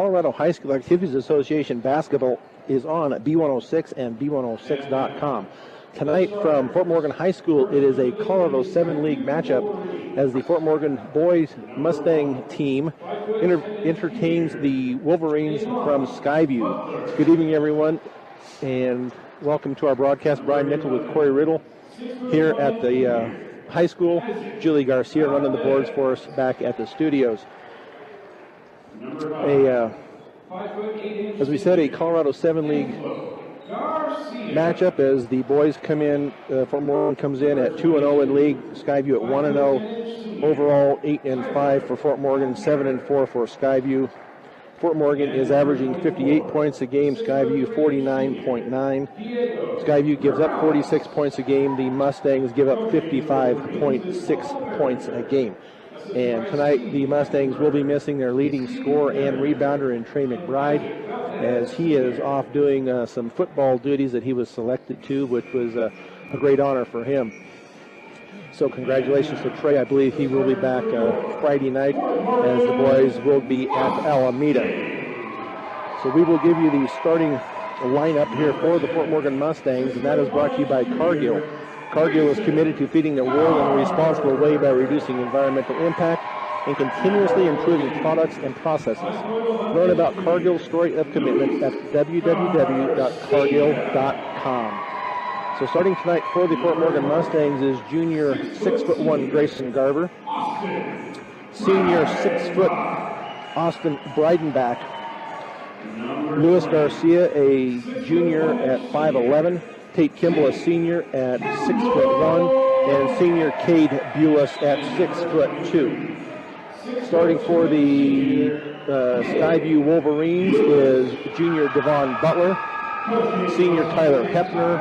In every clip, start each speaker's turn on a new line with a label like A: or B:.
A: Colorado High School Activities Association basketball is on at B106 and B106.com. Tonight from Fort Morgan High School, it is a Colorado 7 League matchup as the Fort Morgan boys Mustang team entertains the Wolverines from Skyview. Good evening, everyone, and welcome to our broadcast. Brian Mitchell with Corey Riddle here at the high school. Julie Garcia running the boards for us back at the studios. As we said, a Colorado 7 League matchup as the boys come in. Fort Morgan comes in at 2-0 in league. Skyview at 1-0. Overall, 8-5 for Fort Morgan, 7-4 for Skyview. Fort Morgan is averaging 58 points a game. Skyview 49.9. Skyview gives up 46 points a game. The Mustangs give up 55.6 points a game. And tonight, the Mustangs will be missing their leading scorer and rebounder in Trey McBride, as he is off doing some football duties that he was selected to, which was a great honor for him. So congratulations to Trey. I believe he will be back Friday night, as the boys will be at Alameda. So we will give you the starting lineup here for the Fort Morgan Mustangs, and that is brought to you by Cargill. Cargill is committed to feeding the world in a responsible way by reducing environmental impact and continuously improving products and processes. Learn about Cargill's story of commitment at www.cargill.com. So starting tonight for the Fort Morgan Mustangs is junior 6'1" Grayson Garver, senior 6' Austin Breidenbach, Luis Garcia, a junior at 5'11", Tate Kimball, a senior at 6'1", and senior Cade Bulis at 6'2". Starting for the Skyview Wolverines is junior Devon Butler, senior Tyler Hepner,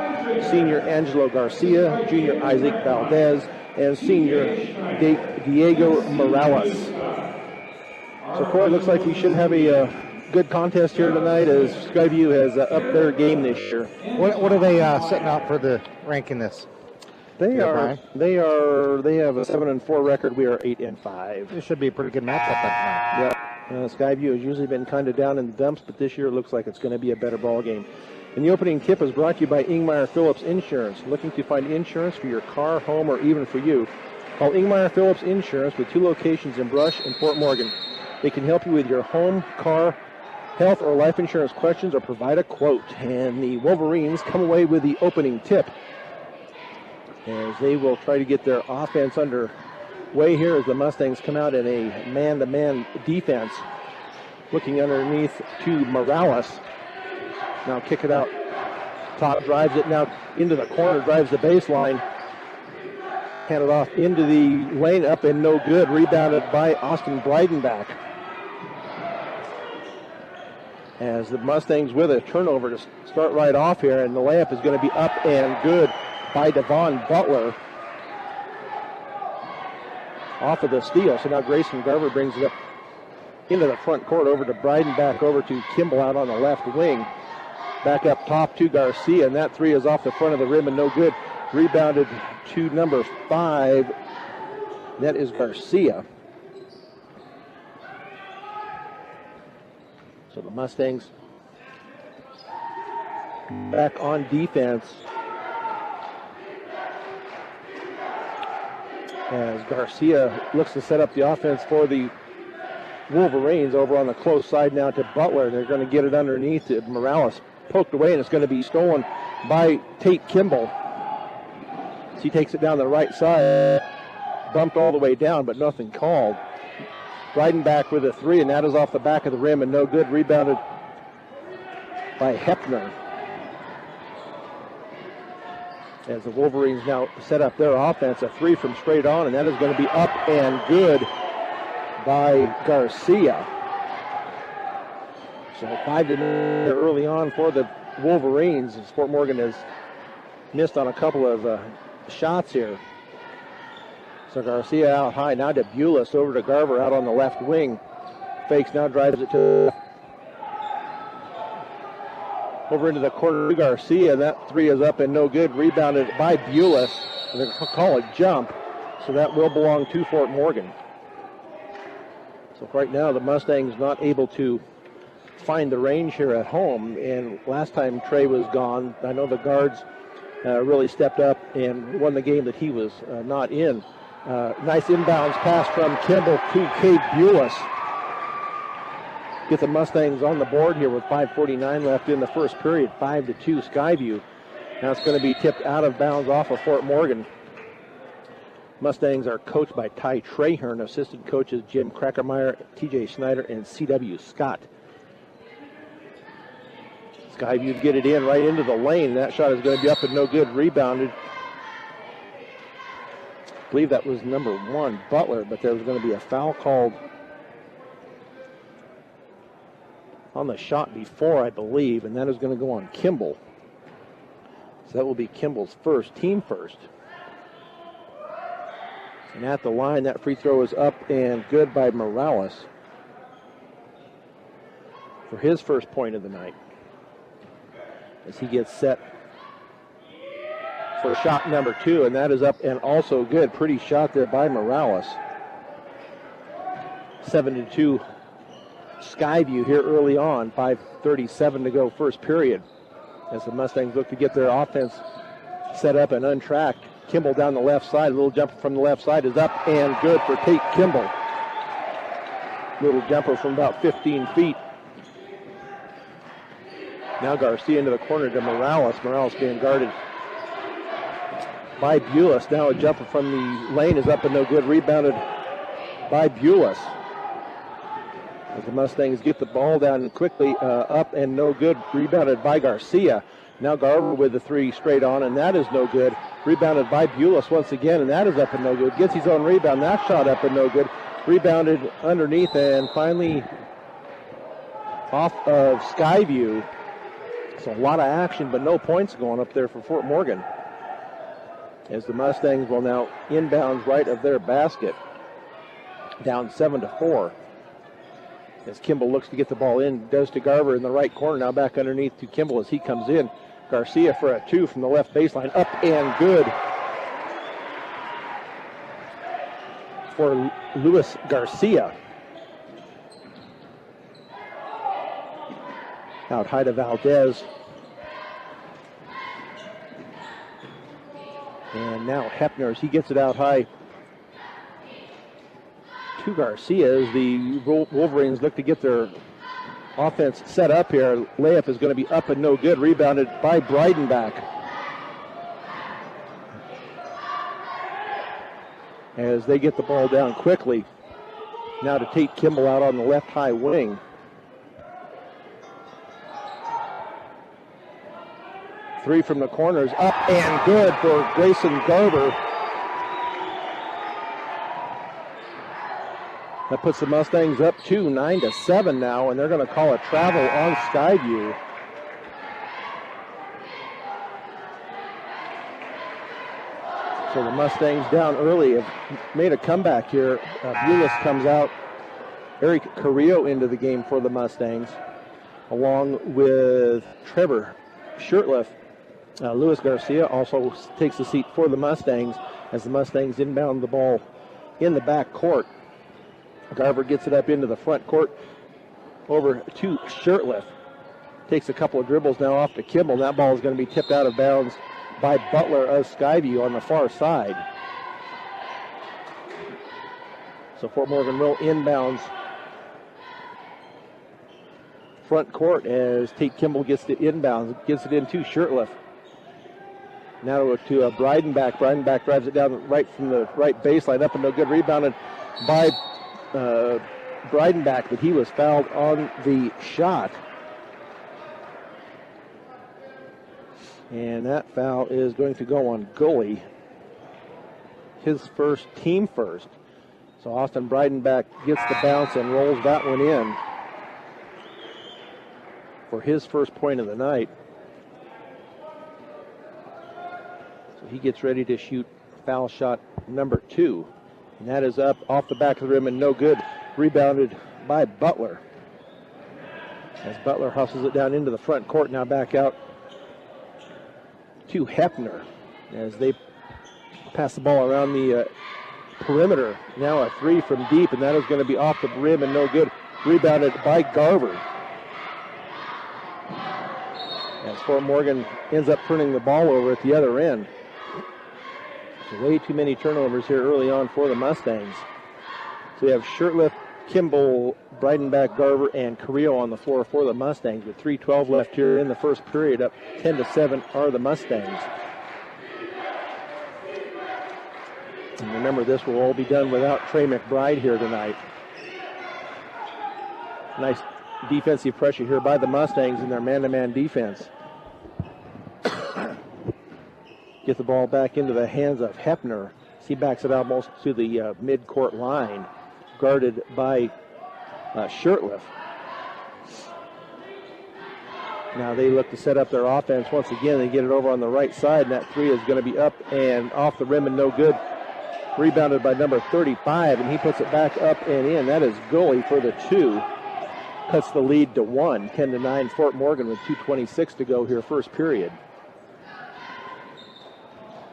A: senior Angelo Garcia, junior Isaac Valdez, and senior Diego Morales. So, Corey, it looks like we should have a good contest here tonight, as Skyview has upped their game this year.
B: What are they setting out for the ranking this?
A: They have a 7-4 record. We are 8-5.
B: This should be a pretty good matchup tonight.
A: Yeah. Skyview has usually been kind of down in the dumps, but this year it looks like it's going to be a better ball game. And the opening tip is brought to you by Ingmeyer Phillips Insurance. Looking to find insurance for your car, home, or even for you? Call Ingmeyer Phillips Insurance with 2 locations in Brush and Fort Morgan. They can help you with your home, car, health, or life insurance questions, or provide a quote. And the Wolverines come away with the opening tip, as they will try to get their offense underway here as the Mustangs come out in a man-to-man defense. Looking underneath to Morales. Now kick it out. Top drives it now into the corner, drives the baseline. Hand it off into the lane, up and no good. Rebounded by Austin Breidenbach. As the Mustangs with a turnover to start right off here, and the layup is going to be up and good by Devon Butler off of the steal. So now Grayson Garver brings it up into the front court, over to Breidenbach, over to Kimball out on the left wing. Back up top to Garcia, and that three is off the front of the rim and no good. Rebounded to number 5. That is Garcia. So the Mustangs back on defense as Garcia looks to set up the offense for the Wolverines over on the close side now to Butler. They're going to get it underneath to Morales. Poked away, and it's going to be stolen by Tate Kimball. He takes it down the right side. Bumped all the way down, but nothing called. Breidenbach with a 3, and that is off the back of the rim and no good. Rebounded by Hepner. As the Wolverines now set up their offense, a 3 from straight on, and that is going to be up and good by Garcia. So 5 to early on for the Wolverines, as Fort Morgan has missed on a couple of shots here. So Garcia out high, now to Bulis, over to Garver out on the left wing. Fakes, now drives it to over into the corner to Garcia. That 3 is up and no good. Rebounded by Bulis. They'll call a jump, so that will belong to Fort Morgan. So right now the Mustangs not able to find the range here at home. And last time Trey was gone, I know the guards really stepped up and won the game that he was not in. Nice inbounds pass from Kimball to Cade Bulis. Get the Mustangs on the board here with 5:49 left in the first period, 5-2 Skyview. Now it's going to be tipped out of bounds off of Fort Morgan. Mustangs are coached by Ty Trahern, assistant coaches Jim Krackermeyer, TJ Snyder, and C.W. Scott. Skyview to get it in right into the lane. That shot is going to be up and no good. Rebounded. I believe that was number 1, Butler, but there was going to be a foul called on the shot before, I believe, and that is going to go on Kimball. So that will be Kimball's first, team first. And at the line, that free throw is up and good by Morales for his first point of the night, as he gets set for shot number 2, and that is up and also good. Pretty shot there by Morales. 7-2 Skyview here early on. 5:37 to go first period, as the Mustangs look to get their offense set up and untracked. Kimball down the left side. A little jumper from the left side is up and good for Tate Kimball. Little jumper from about 15 feet. Now Garcia into the corner to Morales. Morales being guarded by Bulis. Now a jumper from the lane is up and no good. Rebounded by Bulis. As the Mustangs get the ball down quickly, up and no good. Rebounded by Garcia. Now Garver with the 3 straight on, and that is no good. Rebounded by Bulis once again, and that is up and no good. Gets his own rebound. That shot up and no good. Rebounded underneath, and finally off of Skyview. So a lot of action, but no points going up there for Fort Morgan, as the Mustangs will now inbound right of their basket, down 7-4. As Kimball looks to get the ball in, does to Garver in the right corner. Now back underneath to Kimball as he comes in. Garcia for a 2 from the left baseline, up and good for Luis Garcia. Out high to Valdez. And now Hepner, as he gets it out high to Garcia, as the Wolverines look to get their offense set up here. Layup is going to be up and no good. Rebounded by Breidenbach. As they get the ball down quickly. Now to Tate Kimball out on the left high wing. Three from the corners, up and good for Grayson Garber. That puts the Mustangs up 9-7 now, and they're going to call a travel on Skyview. So the Mustangs down early have made a comeback here. Bulis comes out. Eric Carrillo into the game for the Mustangs, along with Trevor Shirtliff. Luis Garcia also takes a seat for the Mustangs as the Mustangs inbound the ball in the back court. Garver gets it up into the front court over to Shirtliff. Takes a couple of dribbles now off to Kimball. That ball is going to be tipped out of bounds by Butler of Skyview on the far side. So Fort Morgan will inbounds front court as Tate Kimball gets the inbounds, gets it into Shirtliff. Now to Breidenbach. Breidenbach drives it down right from the right baseline, up and no good. Rebounded by Breidenbach, but he was fouled on the shot. And that foul is going to go on Gully. His first, team first. So Austin Breidenbach gets the bounce and rolls that one in for his first point of the night. So he gets ready to shoot foul shot number 2. And that is up off the back of the rim and no good. Rebounded by Butler. As Butler hustles it down into the front court, now back out to Hepner as they pass the ball around the perimeter. Now a 3 from deep, and that is going to be off the rim and no good. Rebounded by Garver. as Fort Morgan ends up turning the ball over at the other end. So way too many turnovers here early on for the Mustangs. So we have Shirtliff, Kimball, Breidenbach, Garver, and Carrillo on the floor for the Mustangs with 3:12 left here in the first period. Up 10-7 are the Mustangs. And remember, this will all be done without Trey McBride here tonight. Nice defensive pressure here by the Mustangs in their man-to-man defense. Get the ball back into the hands of Hepner. He backs it almost to the mid-court line, guarded by Shirtliff. Now they look to set up their offense once again. They get it over on the right side, and that three is going to be up and off the rim and no good. Rebounded by number 35, and he puts it back up and in. That is Gully for the two. Cuts the lead to 1, 10-9 Fort Morgan with 2:26 to go here, first period.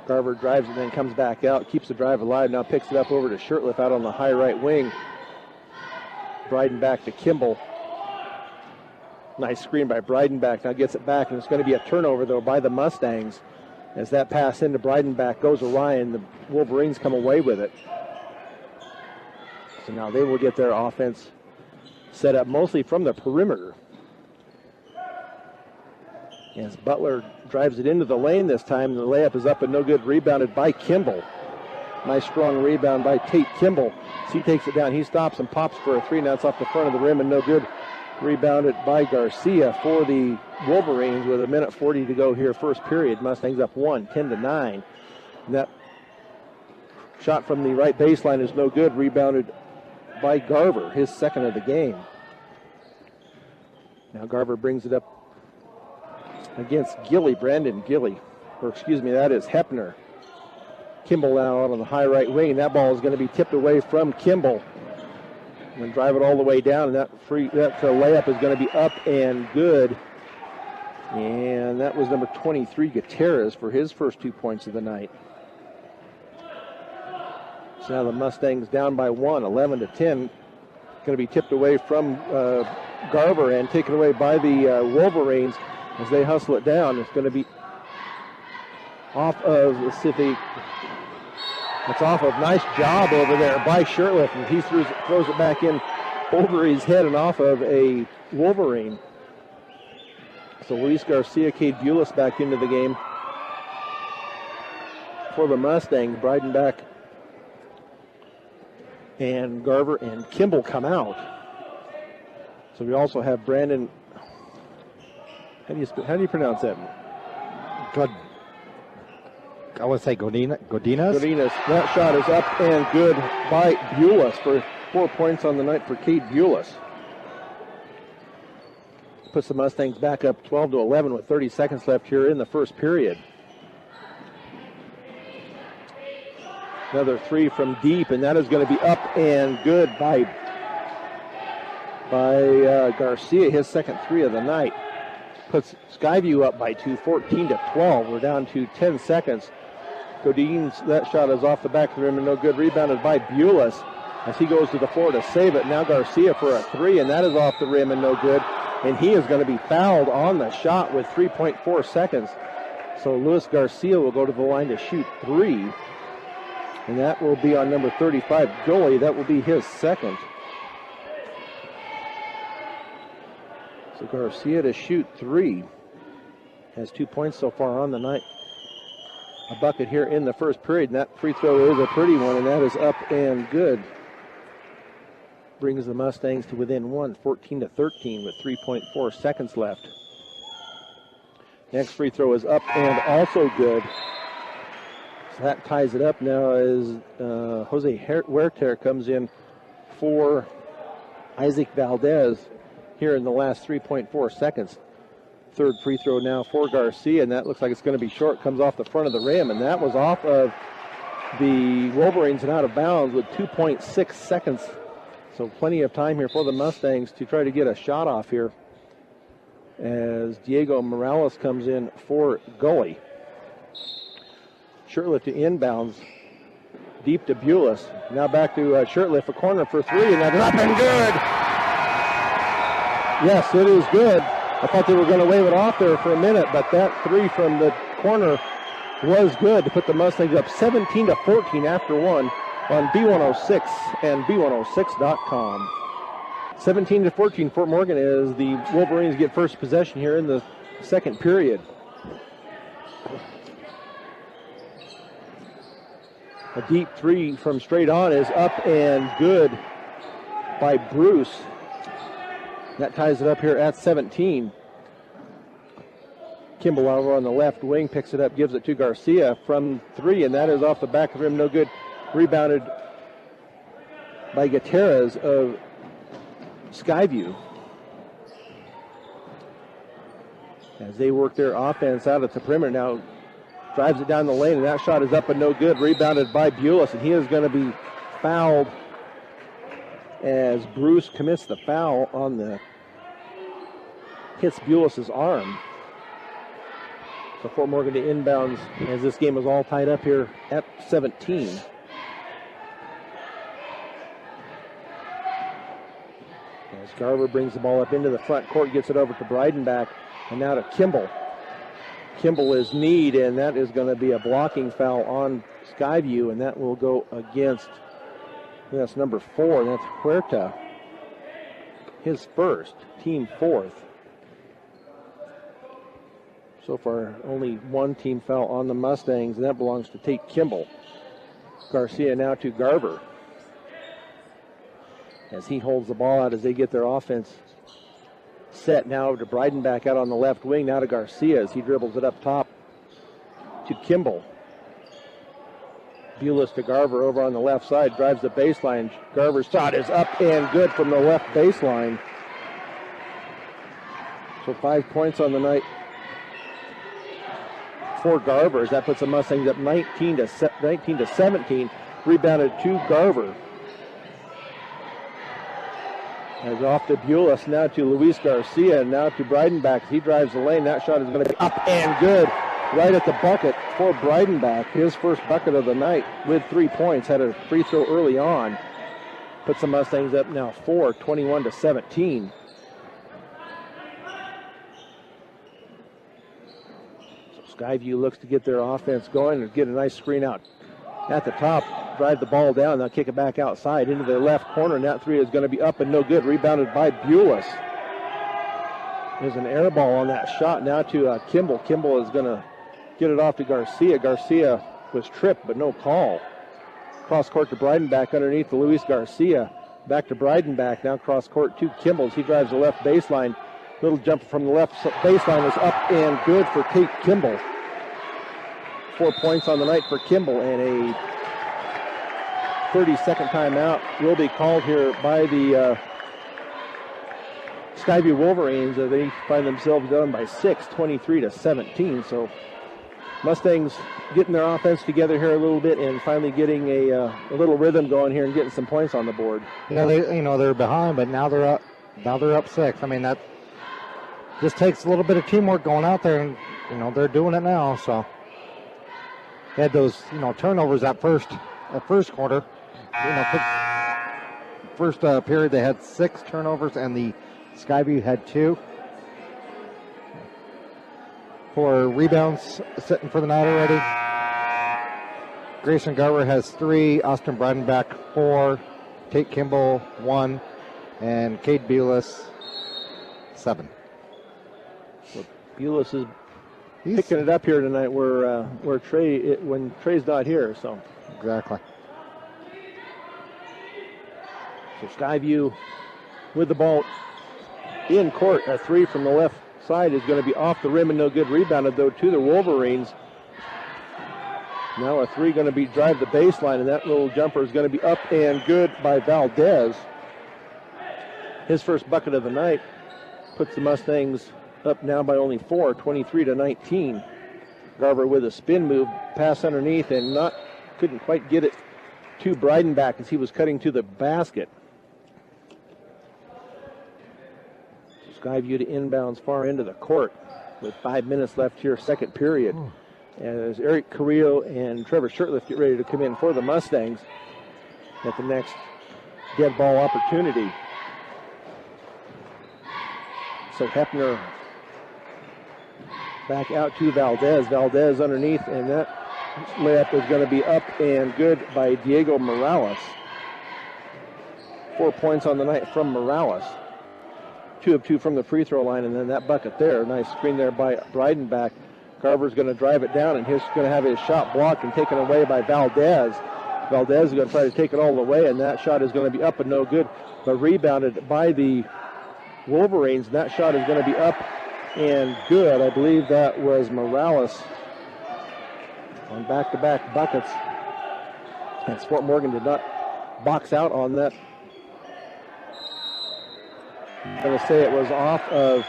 A: Garver drives and then comes back out, keeps the drive alive, now picks it up over to Shirtliff out on the high right wing. Breidenbach to Kimball. Nice screen by Breidenbach, now gets it back, and it's going to be a turnover, though, by the Mustangs. As that pass into Breidenbach goes awry, and the Wolverines come away with it. So now they will get their offense set up mostly from the perimeter. As Butler drives it into the lane this time, the layup is up and no good, rebounded by Kimball. Nice strong rebound by Tate Kimball. He takes it down, he stops and pops for a three, now it's off the front of the rim and no good. Rebounded by Garcia for the Wolverines with 1:40 to go here, first period. Mustangs up 1, 10-9. And that shot from the right baseline is no good, rebounded by Garver, his second of the game. Now Garver brings it up against Gilly, Brandon Gilly. Or excuse me, that is Hepner. Kimball now out on the high right wing, and that ball is going to be tipped away from Kimball. And drive it all the way down, and that layup is going to be up and good. And that was number 23, Gutierrez, for his first 2 points of the night. So now the Mustangs down by 1, 11-10. Going to be tipped away from Garver and taken away by the Wolverines as they hustle it down. It's going to be off of the City. It's off of, nice job over there by Shirtliff, and he throws it back in over his head and off of a Wolverine. So Luis Garcia, Cade Bulis back into the game for the Mustangs. Breidenbach and Garver and Kimball come out. So we also have Brandon. How do you pronounce that?
B: I would say Godinas.
A: Godinas. That shot is up and good by Bulis for 4 points on the night for Cade Bulis. Puts the Mustangs back up 12-11 with 30 seconds left here in the first period. Another three from deep, and that is going to be up and good by Garcia, his second three of the night. Puts Skyview up by 2, 14-12. We're down to 10 seconds. Godin's, that shot is off the back of the rim and no good. Rebounded by Bulis as he goes to the floor to save it. Now Garcia for a three, and that is off the rim and no good. And he is going to be fouled on the shot with 3.4 seconds. So Luis Garcia will go to the line to shoot three. And that will be on number 35, Gully. That will be his second. So Garcia to shoot three. Has 2 points so far on the night. A bucket here in the first period, and that free throw is a pretty one, and that is up and good. Brings the Mustangs to within 1, 14-13 with 3.4 seconds left. Next free throw is up and also good. So that ties it up now as Jose Huerter comes in for Isaac Valdez here in the last 3.4 seconds. Third free throw now for Garcia, and that looks like it's going to be short. Comes off the front of the rim, and that was off of the Wolverines and out of bounds with 2.6 seconds. So plenty of time here for the Mustangs to try to get a shot off here as Diego Morales comes in for Gully. Shirtliff to inbounds, deep to Bulis. Now back to Shirtliff, a corner for three, and that's up and good. Yes, it is good. I thought they were going to wave it off there for a minute, but that three from the corner was good to put the Mustangs up 17-14 after one on B106 and B106.com. 17-14, Fort Morgan, as the Wolverines get first possession here in the second period. A deep three from straight on is up and good by Bruce. That ties it up here at 17. Kimball over on the left wing picks it up, gives it to Garcia from three, and that is off the back of him, no good. Rebounded by Gutierrez of Skyview. As they work their offense out at the perimeter now, drives it down the lane, and that shot is up and no good. Rebounded by Bulis, and he is going to be fouled as Bruce commits the foul on the hits Bulis' arm. So Fort Morgan to inbounds as this game is all tied up here at 17. As Garver brings the ball up into the front court, gets it over to Breidenbach, and now to Kimball. Kimball is kneed, and that is going to be a blocking foul on Skyview, and that will go against, that's number 4, and that's Huerta. His first, team fourth. So far, only one team foul on the Mustangs, and that belongs to Tate Kimball. Garcia now to Garver as he holds the ball out as they get their offense set. Now to Breidenbach out on the left wing, now to Garcia as he dribbles it up top to Kimball. Bulis to Garver over on the left side, drives the baseline. Garver's shot is up and good from the left baseline. So 5 points on the night for Garver. That puts the Mustangs up 19 to 17. Rebounded to Garver. As off to Bulis, now to Luis Garcia, and now to Breidenbach as he drives the lane. That shot is going to be up and good right at the bucket for Breidenbach. His first bucket of the night with 3 points. Had a free throw early on. Puts the Mustangs up now 21 to 17. Skyview looks to get their offense going and get a nice screen out at the top. Drive the ball down. They'll kick it back outside into the left corner, and that three is going to be up and no good. Rebounded by Bulis. There's an air ball on that shot now to Kimball. Kimball is going to get it off to Garcia. Garcia was tripped, but no call. Cross court to Breidenbach underneath to Luis Garcia. Back to Breidenbach. Now cross court to Kimball. He drives the left baseline. Little jumper from the left baseline is up and good for Tate Kimball. 4 points on the night for Kimball, and a 30-second timeout will be called here by the Skyview Wolverines. They find themselves down by 6, 23 to 17. So Mustangs getting their offense together here a little bit and finally getting a little rhythm going here and getting some points on the board.
B: Yeah, they're behind, but now they're up. Now they're up 6. I mean, that just takes a little bit of teamwork going out there, and they're doing it now. So they had those turnovers at first quarter. First period they had 6 turnovers, and the Skyview had 2. For rebounds sitting for the night already, Grayson Garver has 3, Austin Breidenbach 4, Tate Kimball 1, and Cade Bulis 7.
A: So Bulis is picking it up here tonight where Trey, when Trey's not here. So
B: exactly.
A: So Skyview with the ball in court. A 3 from the left side is going to be off the rim and no good. Rebounded though to the Wolverines. Now a 3 going to be drive the baseline, and that little jumper is going to be up and good by Valdez. His first bucket of the night puts the Mustangs up now by only 4, 23 to 19. Garver with a spin move, pass underneath, and couldn't quite get it to Breidenbach as he was cutting to the basket. Skyview to inbounds far into the court with 5 minutes left here, second period. As Eric Carrillo and Trevor Shirtliff get ready to come in for the Mustangs at the next dead ball opportunity. So Hefner Back out to Valdez. Valdez underneath, and that layup is going to be up and good by Diego Morales. 4 points on the night from Morales. 2 of 2 from the free throw line, and then that bucket there. Nice screen there by Breidenbach. Carver's going to drive it down, and he's going to have his shot blocked and taken away by Valdez. Valdez is going to try to take it all the way, and that shot is going to be up and no good, but rebounded by the Wolverines. And that shot is going to be up and good. I believe that was Morales on back-to-back buckets. And Fort Morgan did not box out on that. I'm going to say it was off of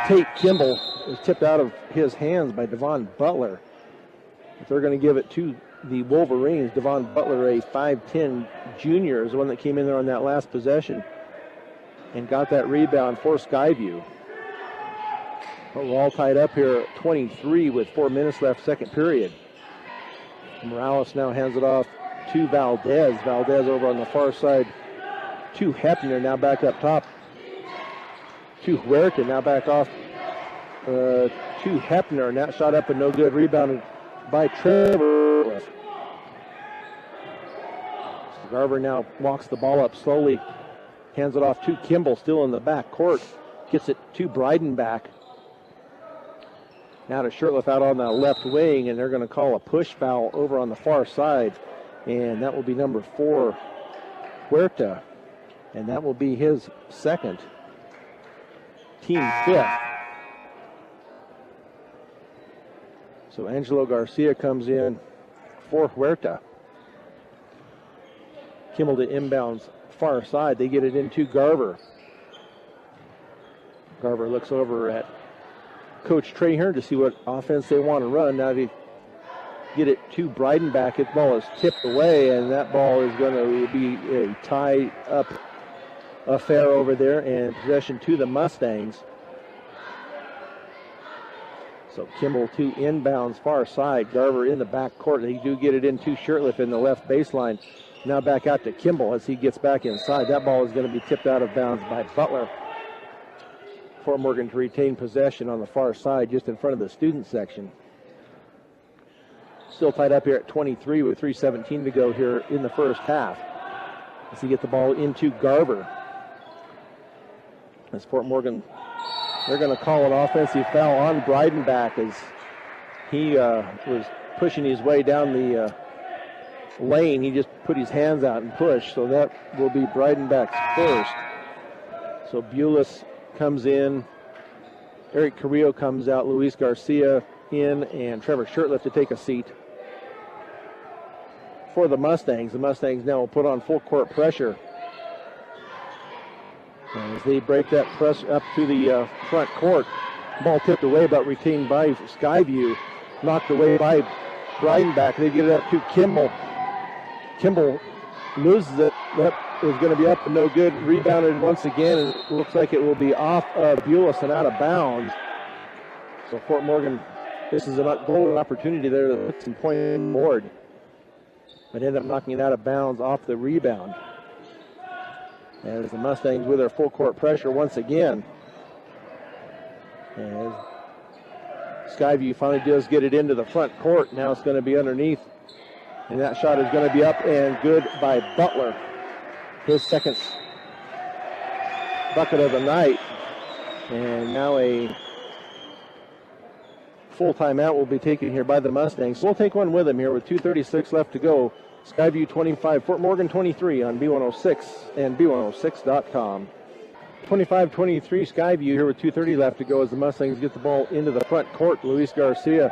A: Tate Kimball. It was tipped out of his hands by Devon Butler. If they're going to give it to the Wolverines, Devon Butler, a 5'10 junior, is the one that came in there on that last possession and got that rebound for Skyview. But we're all tied up here at 23 with 4 minutes left, second period. Morales now hands it off to Valdez. Valdez over on the far side to Hepner, now back up top to Huerta, now back off to Hepner, and that shot up and no good, rebounded by Trevor. Garver now walks the ball up slowly, hands it off to Kimball, still in the back court, gets it to Breidenbach. Now to Shurtleff out on the left wing, and they're going to call a push foul over on the far side, and that will be number 4, Huerta, and that will be his second, team 5th. So Angelo Garcia comes in for Huerta. Kimball to inbounds far side. They get it into Garver. Garver looks over at Coach Trahern to see what offense they want to run. Now they get it to Breidenbach. His ball is tipped away, and that ball is going to be a tie-up affair over there, and possession to the Mustangs. So Kimball to inbounds far side. Garver in the back court. They do get it into Shurtleff in the left baseline. Now back out to Kimball as he gets back inside. That ball is going to be tipped out of bounds by Butler. Fort Morgan to retain possession on the far side, just in front of the student section. Still tied up here at 23 with 3:17 to go here in the first half. As he get the ball into Garver. As Fort Morgan, they're going to call an offensive foul on Breidenbach as he was pushing his way down the lane. He just put his hands out and pushed, so that will be Breidenbach's first. So Bulis comes in, Eric Carrillo comes out, Luis Garcia in, and Trevor Shurtleff to take a seat. For the Mustangs now will put on full court pressure as they break that press up to the front court. Ball tipped away but retained by Skyview, knocked away by Breidenbach. They get it up to Kimball. Kimball loses it. That is going to be up and no good. Rebounded once again, and it looks like it will be off of Bulis and out of bounds. So Fort Morgan, this is a golden opportunity there to put some points on the board, but end up knocking it out of bounds off the rebound. As the Mustangs with their full court pressure once again. As Skyview finally does get it into the front court. Now it's going to be underneath. And that shot is going to be up and good by Butler. His second bucket of the night. And now a full timeout will be taken here by the Mustangs. We'll take one with them here with 2:36 left to go. Skyview 25, Fort Morgan 23 on B106 and B106.com. 25-23 Skyview here with 2:30 left to go as the Mustangs get the ball into the front court. Luis Garcia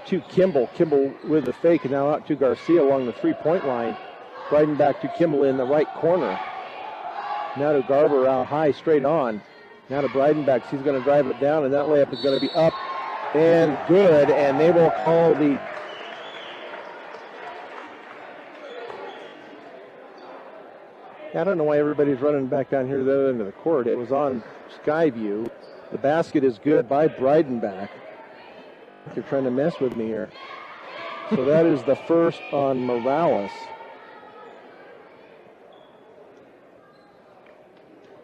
A: to Kimball. Kimball with the fake, and now out to Garcia along the three-point line. Riding back to Kimball in the right corner. Now to Garver out high, straight on. Now to Breidenbach. He's going to drive it down, and that layup is going to be up and good, and they will call the I don't know why everybody's running back down here to the other end of the court. It was on Skyview. The basket is good by Breidenbach. They're trying to mess with me here. So that is the first on Morales.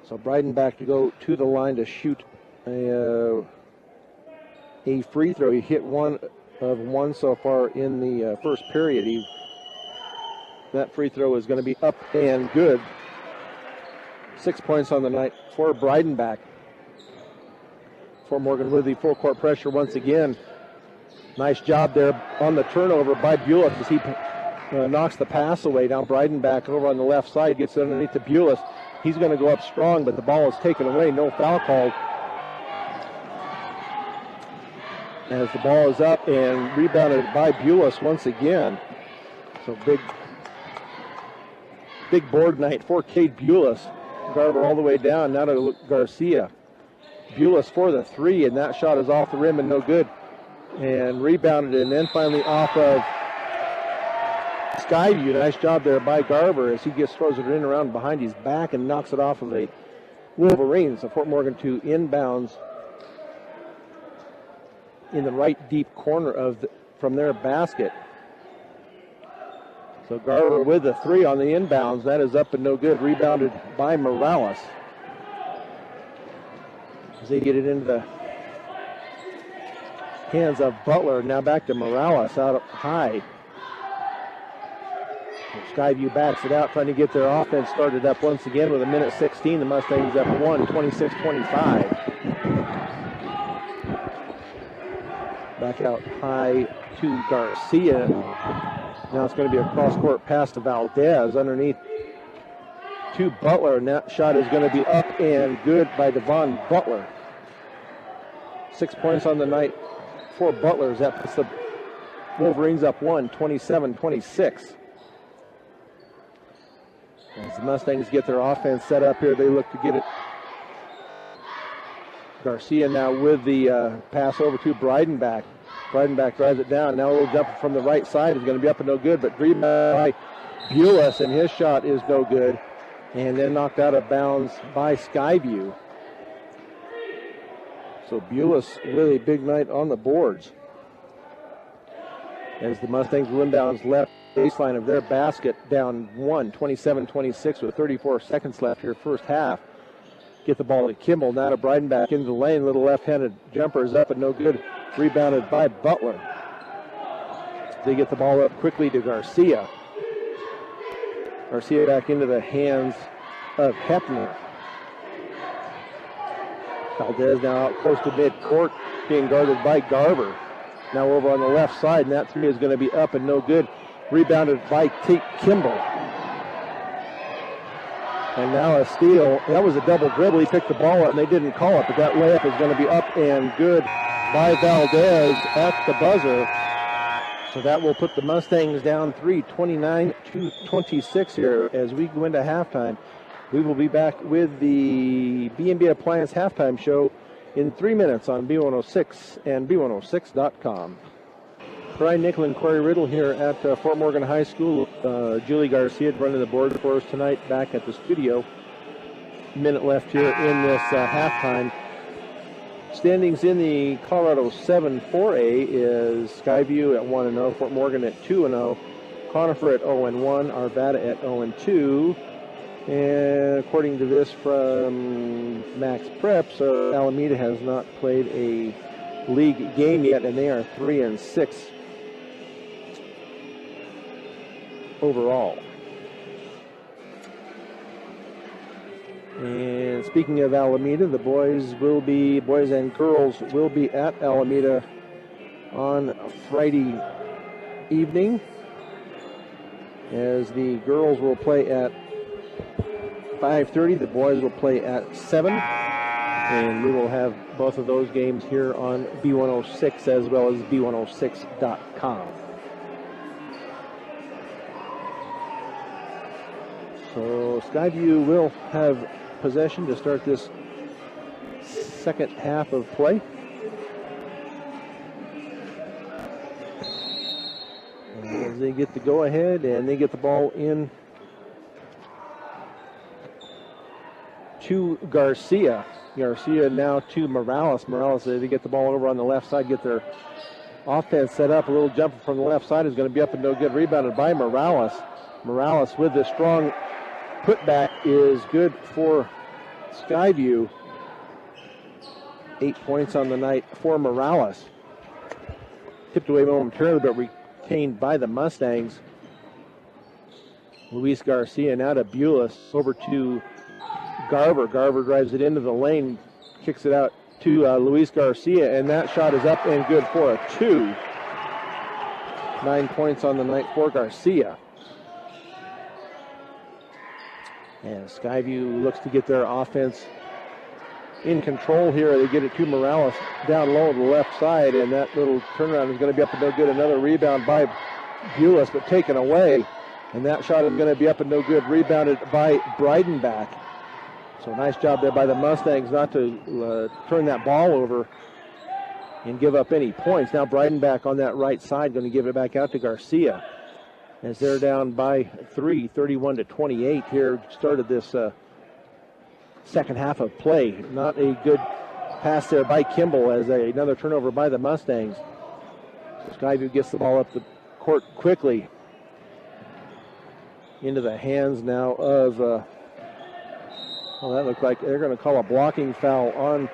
A: So Breidenbach to go to the line to shoot a a free throw. He hit one of one so far in the first period. That free throw is going to be up and good. 6 points on the night for Breidenbach. Fort Morgan with the full court pressure once again. Nice job there on the turnover by Bulis as he knocks the pass away. Now Breidenbach over on the left side gets it underneath to Bulis. He's going to go up strong, but the ball is taken away. No foul called. As the ball is up and rebounded by Bulis once again. So big board night for Cade Bulis. Garber all the way down, now to Garcia. Bulis for the three, and that shot is off the rim and no good. And rebounded, and then finally off of Skyview. Nice job there by Garber as he throws it in around behind his back and knocks it off of the Wolverines. So Fort Morgan to inbounds in the right deep corner from their basket. So Garber with the three on the inbounds. That is up and no good. Rebounded by Morales. As they get it into the hands of Butler. Now back to Morales out up high. Skyview backs it out, trying to get their offense started up once again with a minute 16. The Mustangs up 26-25. Back out high to Garcia. Now it's going to be a cross-court pass to Valdez underneath to Butler, and that shot is going to be up and good by Devon Butler. 6 points on the night for Butler. That puts the Wolverines up 27-26. As the Mustangs get their offense set up here, they look to get it. Garcia now with the pass over to Breidenbach. Breidenbach drives it down. Now a little jump from the right side is going to be up and no good, but rebound by Bulis, and his shot is no good. And then knocked out of bounds by Skyview. So Bulis really big night on the boards. As the Mustangs will inbounds left baseline of their basket, down 27-26 with 34 seconds left here first half. Get the ball to Kimball, now to Breidenbach into the lane. Little left-handed jumper is up and no good. Rebounded by Butler. They get the ball up quickly to Garcia. Garcia back into the hands of Hepner. Valdez now out close to midcourt, being guarded by Garber. Now over on the left side, and that three is going to be up and no good. Rebounded by Tate Kimball. And now a steal. That was a double dribble. He picked the ball up and they didn't call it, but that layup is going to be up and good by Valdez at the buzzer. So that will put the Mustangs down 29-26 here as we go into halftime. We will be back with the B&B Appliance halftime show in 3 minutes on B106 and B106.com. Brian Nickel and Corey Riddle here at Fort Morgan High School. Julie Garcia running the board for us tonight back at the studio. Minute left here in this halftime. Standings in the Colorado 7 4A is Skyview at 1-0, Fort Morgan at 2-0, Conifer at 0-1, Arvada at 0-2. And according to this from Max Preps, Alameda has not played a league game yet, and they are 3-6 overall. And speaking of Alameda, the boys and girls will be at Alameda on Friday evening, as the girls will play at 5:30. The boys will play at 7. And we will have both of those games here on B106 as well as B106.com. So Skyview will have possession to start this second half of play. As they get the go-ahead and they get the ball in to Garcia. Garcia now to Morales. Morales, they get the ball over on the left side, get their offense set up. A little jumper from the left side is going to be up and no good. Rebounded by Morales. Morales with the strong putback is good for Skyview. 8 points on the night for Morales. Tipped away momentarily, but retained by the Mustangs. Luis Garcia now to Bulis, over to Garver. Garver drives it into the lane, kicks it out to Luis Garcia, and that shot is up and good for a 2. 9 points on the night for Garcia. And Skyview looks to get their offense in control here. They get it to Morales down low to the left side, and that little turnaround is going to be up and no good. Another rebound by Bulis, but taken away. And that shot is going to be up and no good. Rebounded by Breidenbach. So nice job there by the Mustangs not to turn that ball over and give up any points. Now Breidenbach on that right side going to give it back out to Garcia as they're down by 3, 31-28 here. Started this second half of play. Not a good pass there by Kimball as another turnover by the Mustangs. So Skyview gets the ball up the court quickly into the hands now of, well, that looked like they're going to call a blocking foul on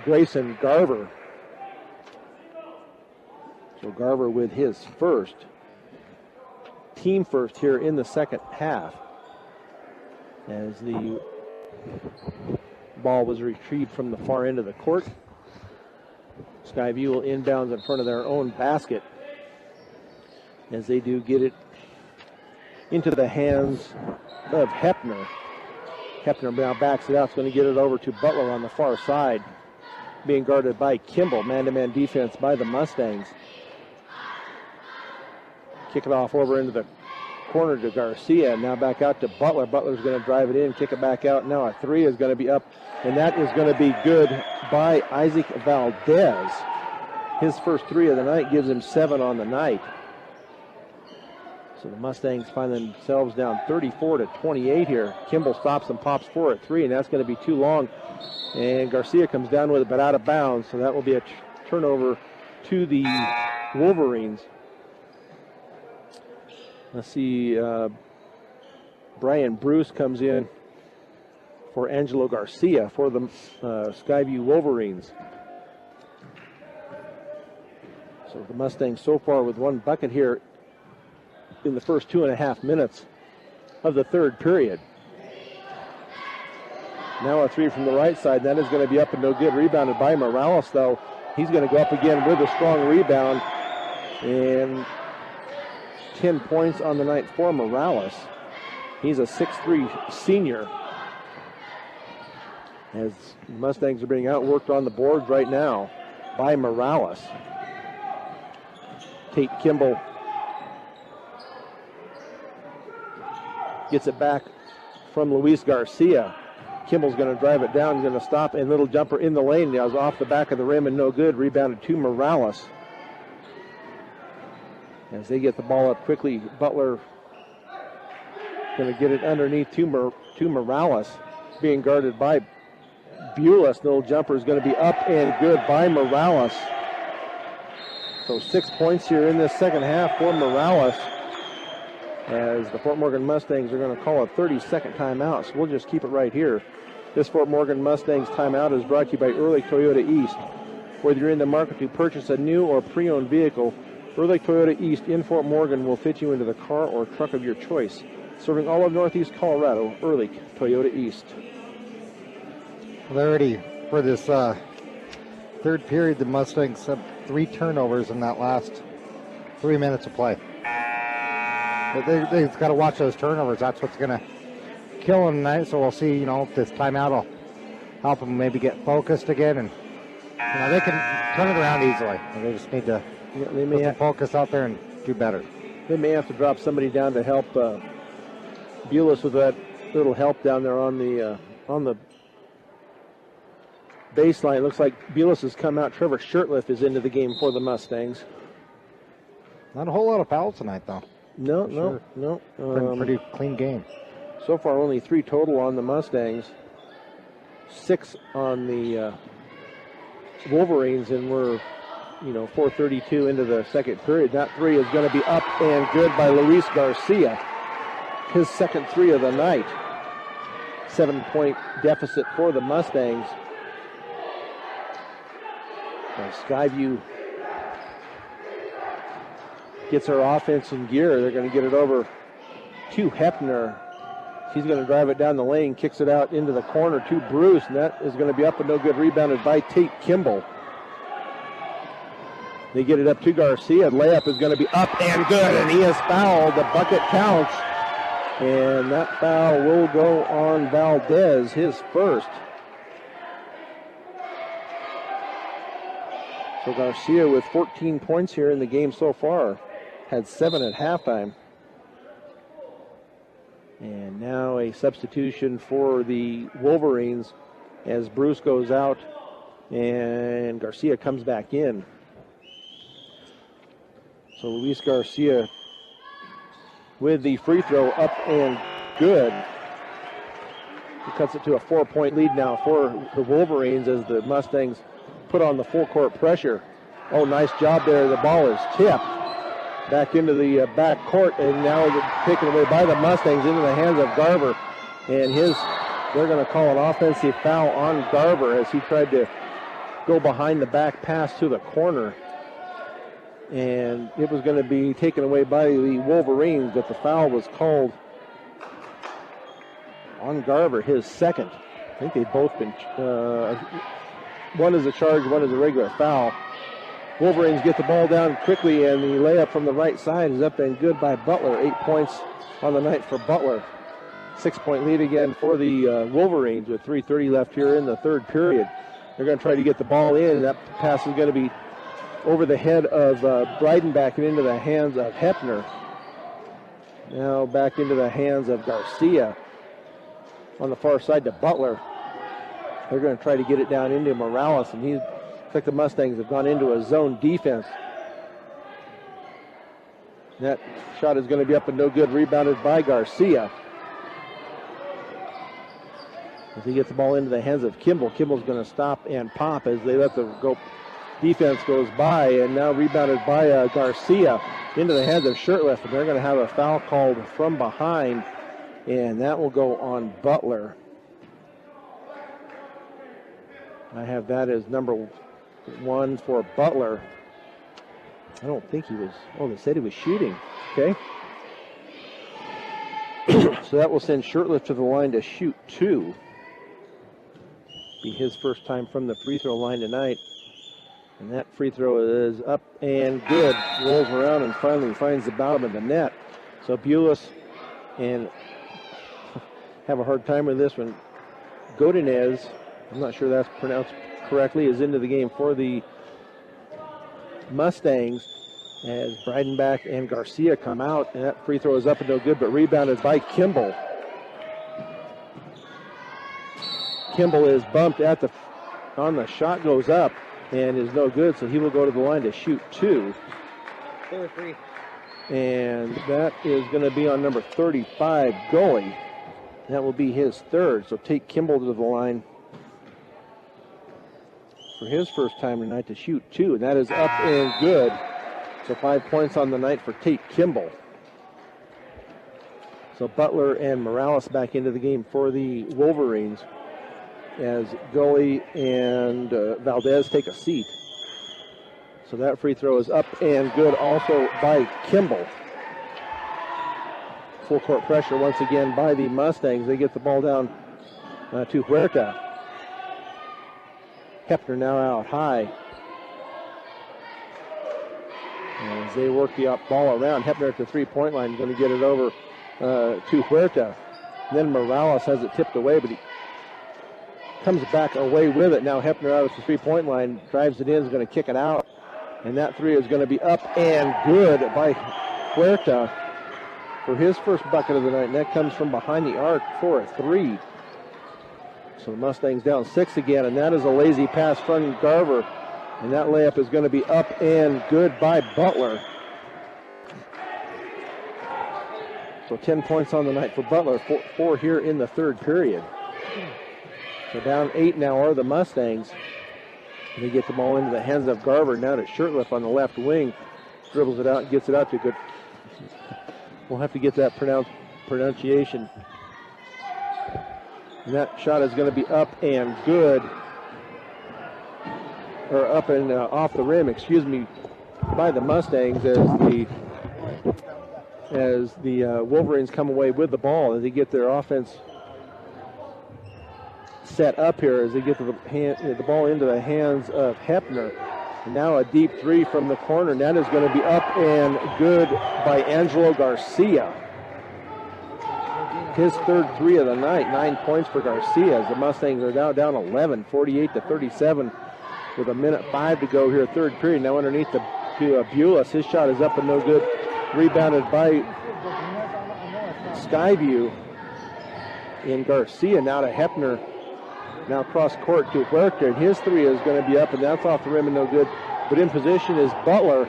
A: Grayson Garver. So Garver with his first, team first here in the second half, as the ball was retrieved from the far end of the court. Skyview will inbounds in front of their own basket as they do get it into the hands of Hepner. Hepner now backs it out. It's going to get it over to Butler on the far side, being guarded by Kimball. Man-to-man defense by the Mustangs. Kick it off over into the corner to Garcia. Now back out to Butler. Butler's going to drive it in, kick it back out. Now a 3 is going to be up, and that is going to be good by Isaac Valdez. His first 3 of the night gives him 7 on the night. So the Mustangs find themselves down 34-28 here. Kimball stops and pops 4 at 3, and that's going to be too long. And Garcia comes down with it, but out of bounds. So that will be a turnover to the Wolverines. Let's see, Brian Bruce comes in for Angelo Garcia for the Skyview Wolverines. So the Mustangs so far with 1 bucket here in the first 2.5 minutes of the third period. Now a 3 from the right side. That is going to be up and no good. Rebounded by Morales, though. He's going to go up again with a strong rebound. And 10 points on the night for Morales. He's a 6'3" senior. As the Mustangs are being outworked on the boards right now by Morales. Tate Kimball gets it back from Luis Garcia. Kimball's going to drive it down, going to stop, and little jumper in the lane. That was off the back of the rim and no good. Rebounded to Morales. As they get the ball up quickly, Butler going to get it underneath to Morales, being guarded by Bulis. The little jumper is going to be up and good by Morales. So 6 points here in this second half for Morales, as the Fort Morgan Mustangs are going to call a 30-second timeout. So we'll just keep it right here. This Fort Morgan Mustangs timeout is brought to you by Ehrlich Toyota East. Whether you're in the market to purchase a new or pre-owned vehicle, Ehrlich Toyota East in Fort Morgan will fit you into the car or truck of your choice. Serving all of Northeast Colorado, Ehrlich Toyota East.
B: Well, already for this third period, the Mustangs have 3 turnovers in that last 3 minutes of play. They've got to watch those turnovers. That's what's going to kill them tonight. So we'll see, if this timeout will help them maybe get focused again. And, they can turn it around easily. They just need to put some focus out there and do better.
A: They may have to drop somebody down to help Bulis with that little help down there on the baseline. It looks like Bulis has come out. Trevor Shirtliff is into the game for the Mustangs.
B: Not a whole lot of fouls tonight, though.
A: No.
B: Pretty clean game.
A: So far, only 3 total on the Mustangs, 6 on the Wolverines, and we're, 4:32 into the second period. That 3 is going to be up and good by Luis Garcia. His second 3 of the night. 7-point deficit for the Mustangs. Skyview gets her offense in gear. They're going to get it over to Hepner. He's going to drive it down the lane, kicks it out into the corner to Bruce, and that is going to be up and no good. Rebounded by Tate Kimball. They get it up to Garcia. Layup is going to be up and good, and he is fouled. The bucket counts, and that foul will go on Valdez, his first. So Garcia with 14 points here in the game so far. Had 7 at halftime. And now a substitution for the Wolverines as Bruce goes out and Garcia comes back in. So Luis Garcia with the free throw up and good. He cuts it to a 4-point lead now for the Wolverines as the Mustangs put on the full court pressure. Oh, nice job there. The ball is tipped back into the back court, and now taken away by the Mustangs into the hands of Garver. And they're going to call an offensive foul on Garver as he tried to go behind the back pass to the corner. And it was going to be taken away by the Wolverines, but the foul was called on Garver, his second. I think they've both been, one is a charge, one is a regular foul. Wolverines get the ball down quickly, and the layup from the right side is up and good by Butler. 8 points on the night for Butler. 6-point lead again for the Wolverines with 3:30 left here in the third period. They're going to try to get the ball in. That pass is going to be over the head of Breidenbach and into the hands of Hepner. Now back into the hands of Garcia on the far side to Butler. They're going to try to get it down into Morales, and he's like the Mustangs have gone into a zone defense. That shot is going to be up and no good, rebounded by Garcia. As he gets the ball into the hands of Kimball, Kimball's going to stop and pop as they let the defense goes by, and now rebounded by Garcia into the hands of Shirtliff, and they're going to have a foul called from behind, and that will go on Butler. I have that as number 1 for Butler. I don't think he was, they said he was shooting. Okay. So that will send Shirtliff to the line to shoot 2. Be his first time from the free throw line tonight. And that free throw is up and good. Rolls around and finally finds the bottom of the net. So Bulis, and have a hard time with this one, Godinez, I'm not sure that's pronounced correctly, is into the game for the Mustangs as Breidenbach and Garcia come out. And that free throw is up and no good, but rebounded by Kimball. Kimball is bumped on the shot, goes up and is no good, so he will go to the line to shoot 2.
B: 4-3.
A: And that is going to be on number 35, Gully. That will be his third, so take Kimball to the line for his first time tonight to shoot 2, and that is up and good. So 5 points on the night for Tate Kimball. So Butler and Morales back into the game for the Wolverines as Gully and Valdez take a seat. So that free throw is up and good also by Kimball. Full court pressure once again by the Mustangs. They get the ball down to Huerta. Hepner now out high. And as they work the ball around, Hepner at the three-point line, going to get it over to Huerta. And then Morales has it tipped away, but he comes back away with it. Now Hepner out at the three-point line, drives it in, is going to kick it out. And that three is going to be up and good by Huerta for his first bucket of the night. And that comes from behind the arc for a 3. So the Mustangs down 6 again, and that is a lazy pass from Garver. And that layup is going to be up and good by Butler. So 10 points on the night for Butler, 4 here in the third period. So down 8 now are the Mustangs. They get the ball into the hands of Garver. Now to Shirtliff on the left wing. Dribbles it out and gets it out to good. We'll have to get that pronunciation. And that shot is going to be up and good. or up and off the rim, excuse me, by the Mustangs as the Wolverines come away with the ball as they get their offense set up here as they get the ball into the hands of Hepner. And now a deep three from the corner, and that is going to be up and good by Angelo Garcia. His third three of the night, 9 points for Garcia as the Mustangs are now down 11, 48-37 with 1:05 to go here, third period. Now underneath to Bulis. His shot is up and no good. Rebounded by Skyview. And Garcia now to Hepner. Now cross court to Huerta, and his three is going to be up, and that's off the rim and no good. But in position is Butler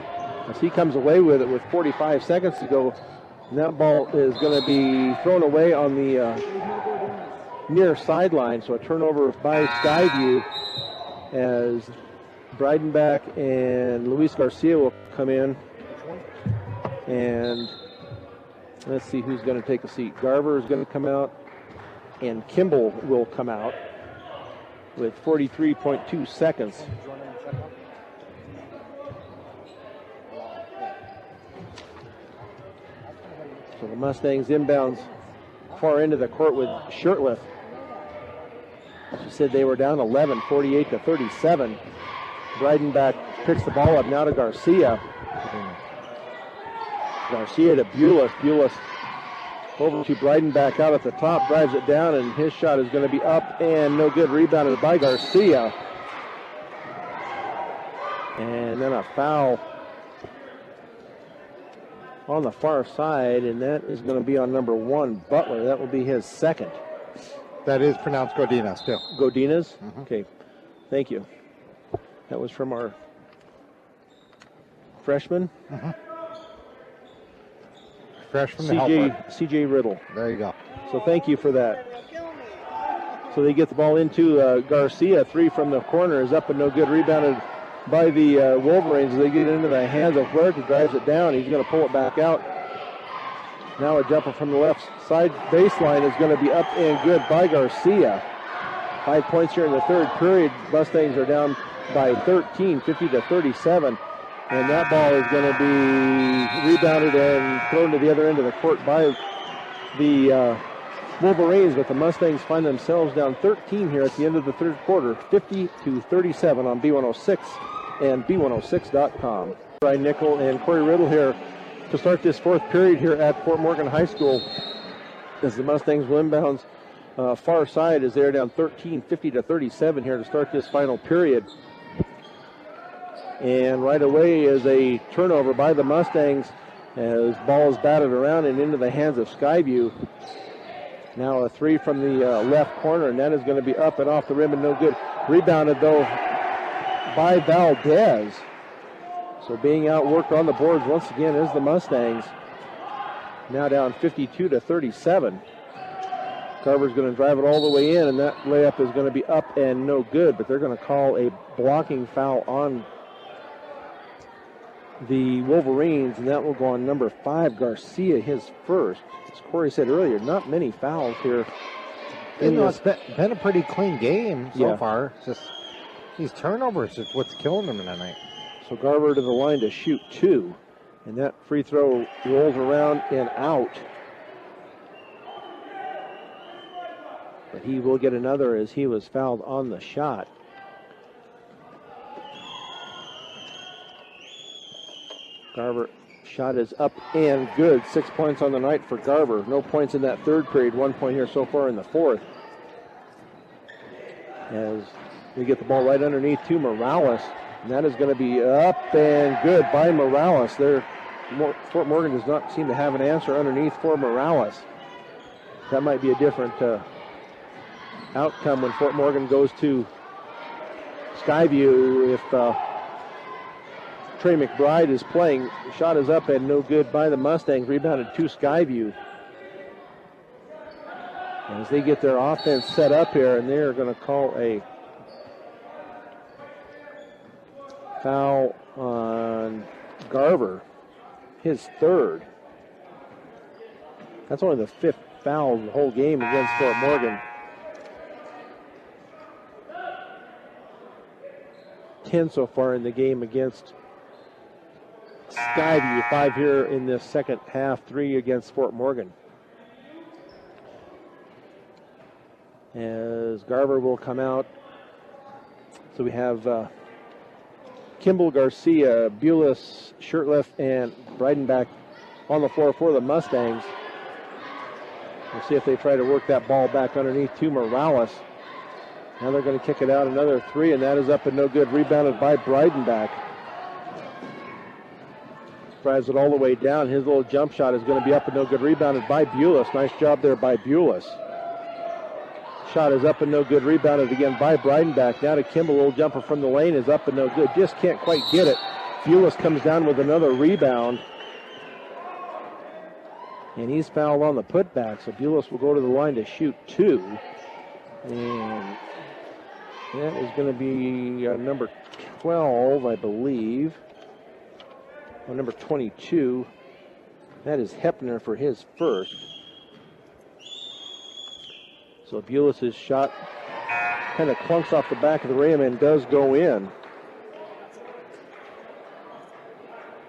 A: as he comes away with it with 45 seconds to go. And that ball is going to be thrown away on the near sideline. So a turnover by Skyview as Breidenbach and Luis Garcia will come in. And let's see who's going to take a seat. Garver is going to come out, and Kimball will come out with 43.2 seconds. So the Mustangs inbounds far into the court with Shirtliff. She said they were down 11, 48-37. Breidenbach picks the ball up now to Garcia. Garcia to Bulis. Bulis over to Breidenbach out at the top, drives it down, and his shot is going to be up and no good. Rebounded by Garcia. And then a foul on the far side, and that is going to be on number 1, Butler. That will be his second.
B: That is pronounced Godinez, too.
A: Godinez? Mm-hmm. Okay, thank you. That was from our freshman.
B: Mm-hmm. Fresh from the helper.
A: CJ Riddle.
B: There you go.
A: So thank you for that. So they get the ball into Garcia. Three from the corner is up and no good. Rebounded by the Wolverines as they get into the hands of Huerta. Drives it down. He's going to pull it back out. Now a jumper from the left side baseline is going to be up and good by Garcia. 5 points here in the third period. Mustangs are down by 13, 50-37. And that ball is going to be rebounded and thrown to the other end of the court by the Wolverines. But the Mustangs find themselves down 13 here at the end of the third quarter, 50-37 on B106 and B106.com. Brian Nickel and Corey Riddle here to start this fourth period here at Fort Morgan High School as the Mustangs will inbounds far side as they're down 13, 50-37 here to start this final period. And right away is a turnover by the Mustangs as ball is batted around and into the hands of Skyview. Now a three from the left corner, and that is going to be up and off the rim and no good. Rebounded, though, by Valdez. So being outworked on the boards once again is the Mustangs. Now down 52-37. Carver's going to drive it all the way in, and that layup is going to be up and no good, but they're going to call a blocking foul on the Wolverines, and that will go on number 5, Garcia, his first. As Corey said earlier, not many fouls here.
B: It's been a pretty clean game so far. It's just these turnovers is what's killing them tonight.
A: So Garver to the line to shoot 2, and that free throw rolls around and out. But he will get another as he was fouled on the shot. Garver shot is up and good. 6 points on the night for Garver. No points in that third period. 1 point here so far in the fourth. As we get the ball right underneath to Morales. And that is going to be up and good by Morales. Fort Morgan does not seem to have an answer underneath for Morales. That might be a different outcome when Fort Morgan goes to Skyview if Trey McBride is playing. Shot is up and no good by the Mustangs. Rebounded to Skyview. As they get their offense set up here, and they're going to call a foul on Garver, his third. That's only the 5th foul of the whole game against Fort Morgan. 10 so far in the game against Skyview. 5 here in this second half, 3 against Fort Morgan. As Garver will come out. So we have Kimball, Garcia, Bulis, Shirtliff, and Breidenbach on the floor for the Mustangs. We'll see if they try to work that ball back underneath to Morales. Now they're going to kick it out another 3, and that is up and no good. Rebounded by Breidenbach. Drives it all the way down. His little jump shot is going to be up and no good. Rebounded by Bulis. Nice job there by Bulis. Shot is up and no good. Rebounded again by Breidenbach. Now to Kimball. Little jumper from the lane is up and no good. Just can't quite get it. Bulis comes down with another rebound. And he's fouled on the putback. So Bulis will go to the line to shoot 2. And that is going to be number 12, I believe. Or number 22. That is Hepner for his first. So Bulis' shot kind of clunks off the back of the rim and does go in.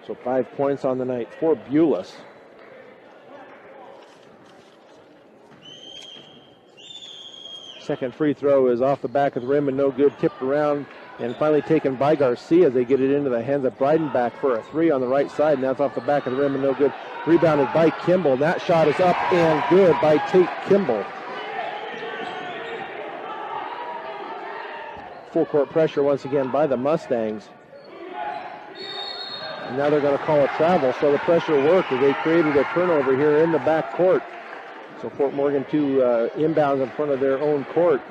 A: So 5 points on the night for Bulis. Second free throw is off the back of the rim and no good. Tipped around and finally taken by Garcia as they get it into the hands of Breidenbach for a 3 on the right side. And that's off the back of the rim and no good. Rebounded by Kimball. And that shot is up and good by Tate Kimball. Full court pressure once again by the Mustangs. And now they're going to call a travel, so the pressure worked as they created a turnover here in the back court. So Fort Morgan 2 inbounds in front of their own court,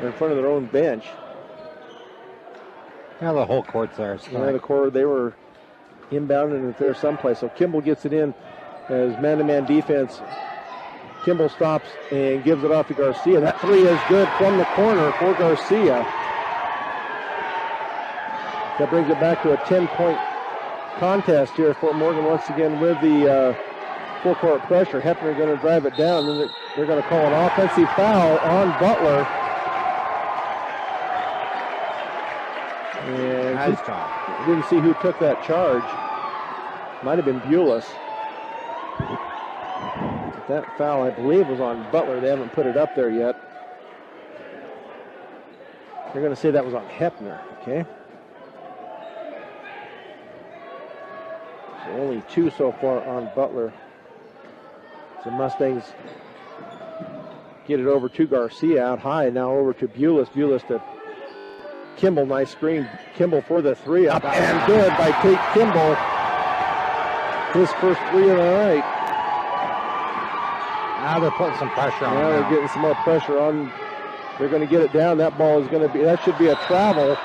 A: or in front of their own bench.
B: Yeah, the whole court's there.
A: Yeah, the court, they were inbounding it there someplace. So Kimball gets it in as man-to-man defense. Kimball stops and gives it off to Garcia. That 3 is good from the corner for Garcia. That brings it back to a 10-point contest here. Fort Morgan once again with the full court pressure. Hepner going to drive it down, and they're going to call an offensive foul on Butler. And
B: nice job.
A: Didn't see who took that charge. Might have been Bulis. That foul, I believe, was on Butler. They haven't put it up there yet. They're going to say that was on Hepner, okay? So only 2 so far on Butler. So Mustangs get it over to Garcia out high. Now over to Bulis. Bulis to Kimball. Nice screen. Kimball for the 3. Up and good by Tate Kimball. His first 3 of the night.
B: Now they're putting some pressure on.
A: Now they're getting some more pressure on. They're going to get it down. That ball is going to be, that should be a travel.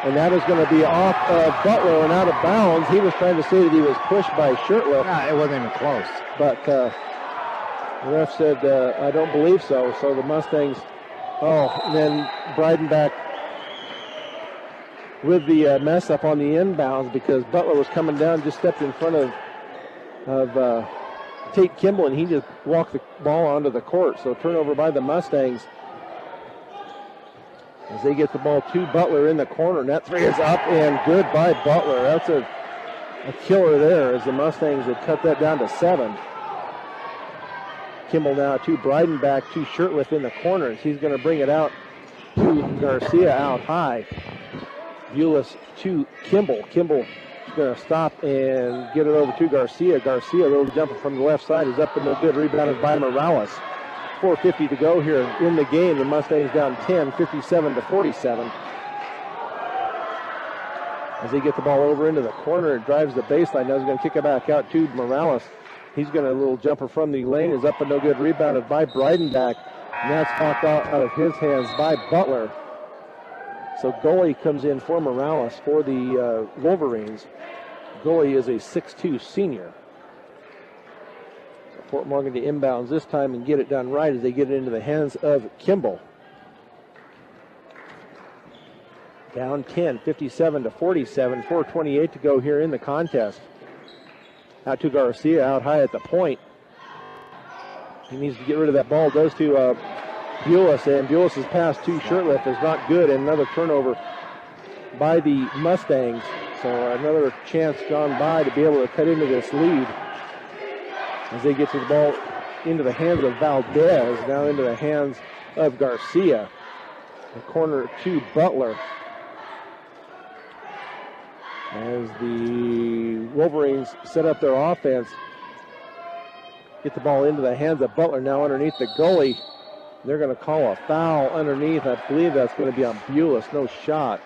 A: And that is going to be off of Butler and out of bounds. He was trying to say that he was pushed by Shirtliff.
B: Nah, it wasn't even close.
A: But the ref said, I don't believe so. So the Mustangs, and then Breidenbach with the mess up on the inbounds because Butler was coming down, just stepped in front of Tate Kimball, and he just walked the ball onto the court. So turnover by the Mustangs as they get the ball to Butler in the corner. And that 3 is up and good by Butler. That's a killer there as the Mustangs had cut that down to 7. Kimball now to Breidenbach, to Shirtliff in the corners. He's going to bring it out to Garcia out high. Bulis to Kimball. Kimball going to stop and get it over to Garcia. Garcia, a little jumper from the left side, is up and no good. Rebounded by Morales. 4:50 to go here in the game. The Mustangs down 10, 57-47. As they get the ball over into the corner, it drives the baseline. Now he's going to kick it back out to Morales. He's going to a little jumper from the lane, is up and no good. Rebounded by Breidenbach. And that's knocked out of his hands by Butler. So Goalie comes in for Morales for the Wolverines. Goalie is a 6'2 senior. So Fort Morgan to inbounds this time and get it done right as they get it into the hands of Kimball. Down 10, 57-47, 4:28 to go here in the contest. Out to Garcia, out high at the point. He needs to get rid of that ball. Goes to Bulis, and Bulis' pass to Shirtliff is not good, and another turnover by the Mustangs. So another chance gone by to be able to cut into this lead as they get to the ball into the hands of Valdez, now into the hands of Garcia. The corner to Butler. As the Wolverines set up their offense, get the ball into the hands of Butler, now underneath the goalie. They're going to call a foul underneath. I believe that's going to be on Bulis, no shot.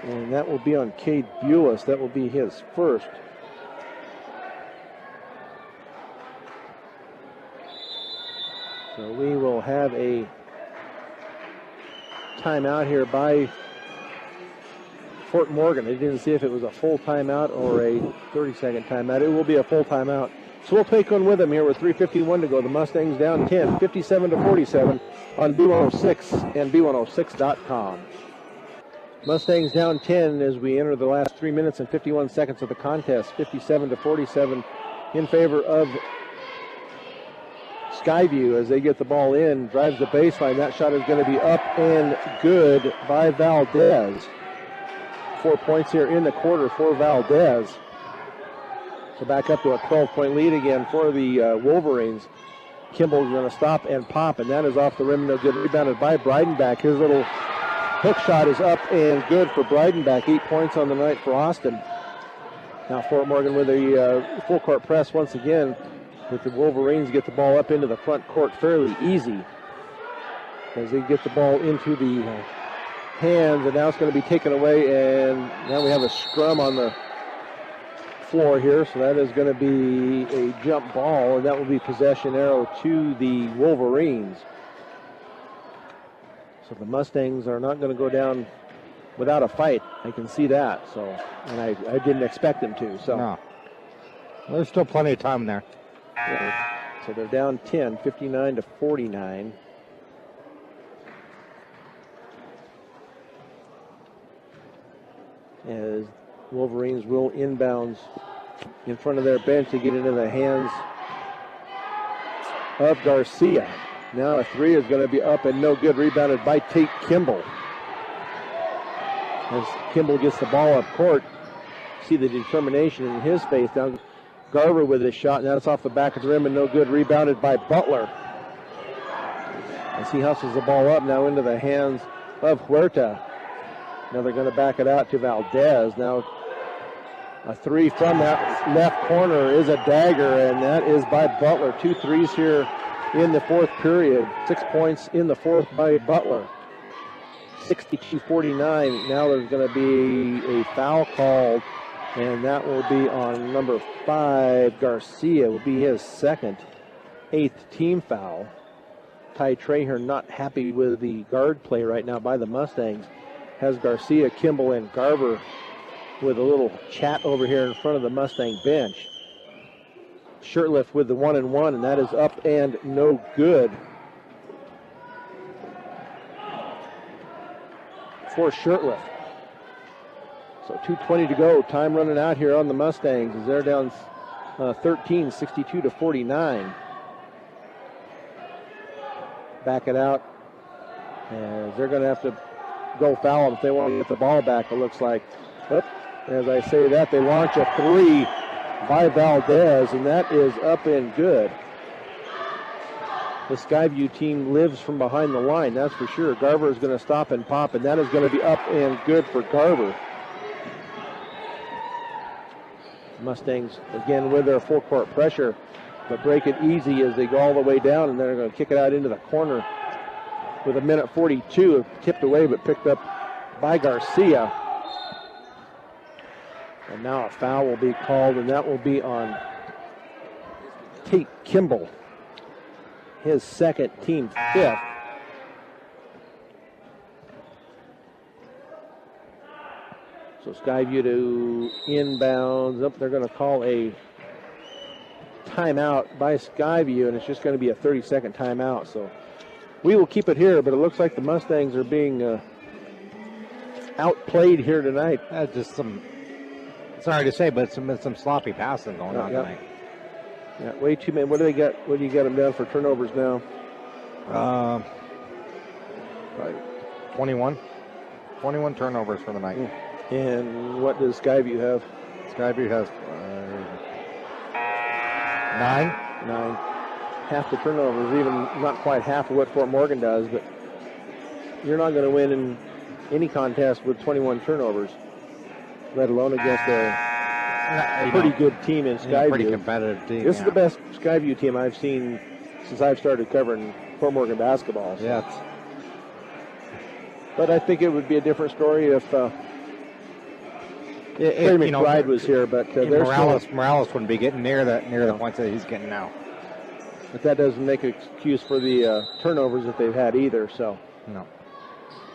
A: And that will be on Cade Bulis. That will be his first. So we will have a timeout here by Fort Morgan. I didn't see if it was a full timeout or a 30-second timeout. It will be a full timeout. So we'll take one with them here with 3:51 to go. The Mustangs down 10, 57-47 on B106 and B106.com. Mustangs down 10 as we enter the last 3 minutes and 51 seconds of the contest. 57-47 in favor of Skyview as they get the ball in, drives the baseline. That shot is going to be up and good by Valdez. 4 points here in the quarter for Valdez. So back up to a 12-point lead again for the Wolverines. Kimball's going to stop and pop, and that is off the rim. No good. Rebounded by Breidenbach. His little hook shot is up and good for Breidenbach. 8 points on the night for Austin. Now Fort Morgan with a full court press once again. With the Wolverines get the ball up into the front court fairly easy as they get the ball into the hands, and now it's going to be taken away, and now we have a scrum on the floor here, so that is going to be a jump ball, and that will be possession arrow to the Wolverines. So the Mustangs are not going to go down without a fight. I can see that, so, and I didn't expect them to. So
B: no. There's still plenty of time there.
A: Yeah. So they're down 10, 59-49. As Wolverines will inbounds in front of their bench to get into the hands of Garcia. Now a three is going to be up and no good. Rebounded by Tate Kimball. As Kimball gets the ball up court, see the determination in his face. Now Garver with his shot. Now it's off the back of the rim and no good. Rebounded by Butler. As he hustles the ball up now into the hands of Huerta. Now they're going to back it out to Valdez. Now a three from that left corner is a dagger, and that is by Butler. 2 threes here in the fourth period. 6 points in the fourth by Butler. 62-49. Now there's going to be a foul called, and that will be on number 5, Garcia. Will be his second, 8th team foul. Ty Trahern not happy with the guard play right now by the Mustangs. Has Garcia, Kimball, and Garver with a little chat over here in front of the Mustang bench. Shirtliff with the 1-and-1, and that is up and no good for Shirtliff. So 2:20 to go. Time running out here on the Mustangs as they're down 13, 62-49. Back it out as they're going to have to go foul them if they want to get the ball back, it looks like. But as I say that, they launch a three by Valdez, and that is up and good. The Skyview team lives from behind the line, that's for sure. Garver is going to stop and pop, and that is going to be up and good for Garver. Mustangs, again, with their full court pressure, but break it easy as they go all the way down, and they're going to kick it out into the corner with 1:42, tipped away but picked up by Garcia. And now a foul will be called, and that will be on Tate Kimball, his second, team 5th. So Skyview to inbounds. Up, they're going to call a timeout by Skyview, and it's just going to be a 30-second timeout. So we will keep it here, but it looks like the Mustangs are being outplayed here tonight.
B: Just some, sorry to say, but some sloppy passing going on tonight.
A: Yeah, way too many. What do they got? What do you got them down for turnovers now?
B: Right. 21 turnovers for the night.
A: And what does Skyview have?
B: Skyview has 9.
A: Half the turnovers, even not quite half of what Fort Morgan does, but you're not going to win in any contest with 21 turnovers, let alone against a pretty good team in Skyview.
B: Pretty competitive team.
A: This is the best Skyview team I've seen since I've started covering Fort Morgan basketball. So.
B: Yeah.
A: But I think it would be a different story if Terry McBride was here. But
B: Morales wouldn't be getting near the points that he's getting now.
A: But that doesn't make an excuse for the turnovers that they've had either. So
B: no.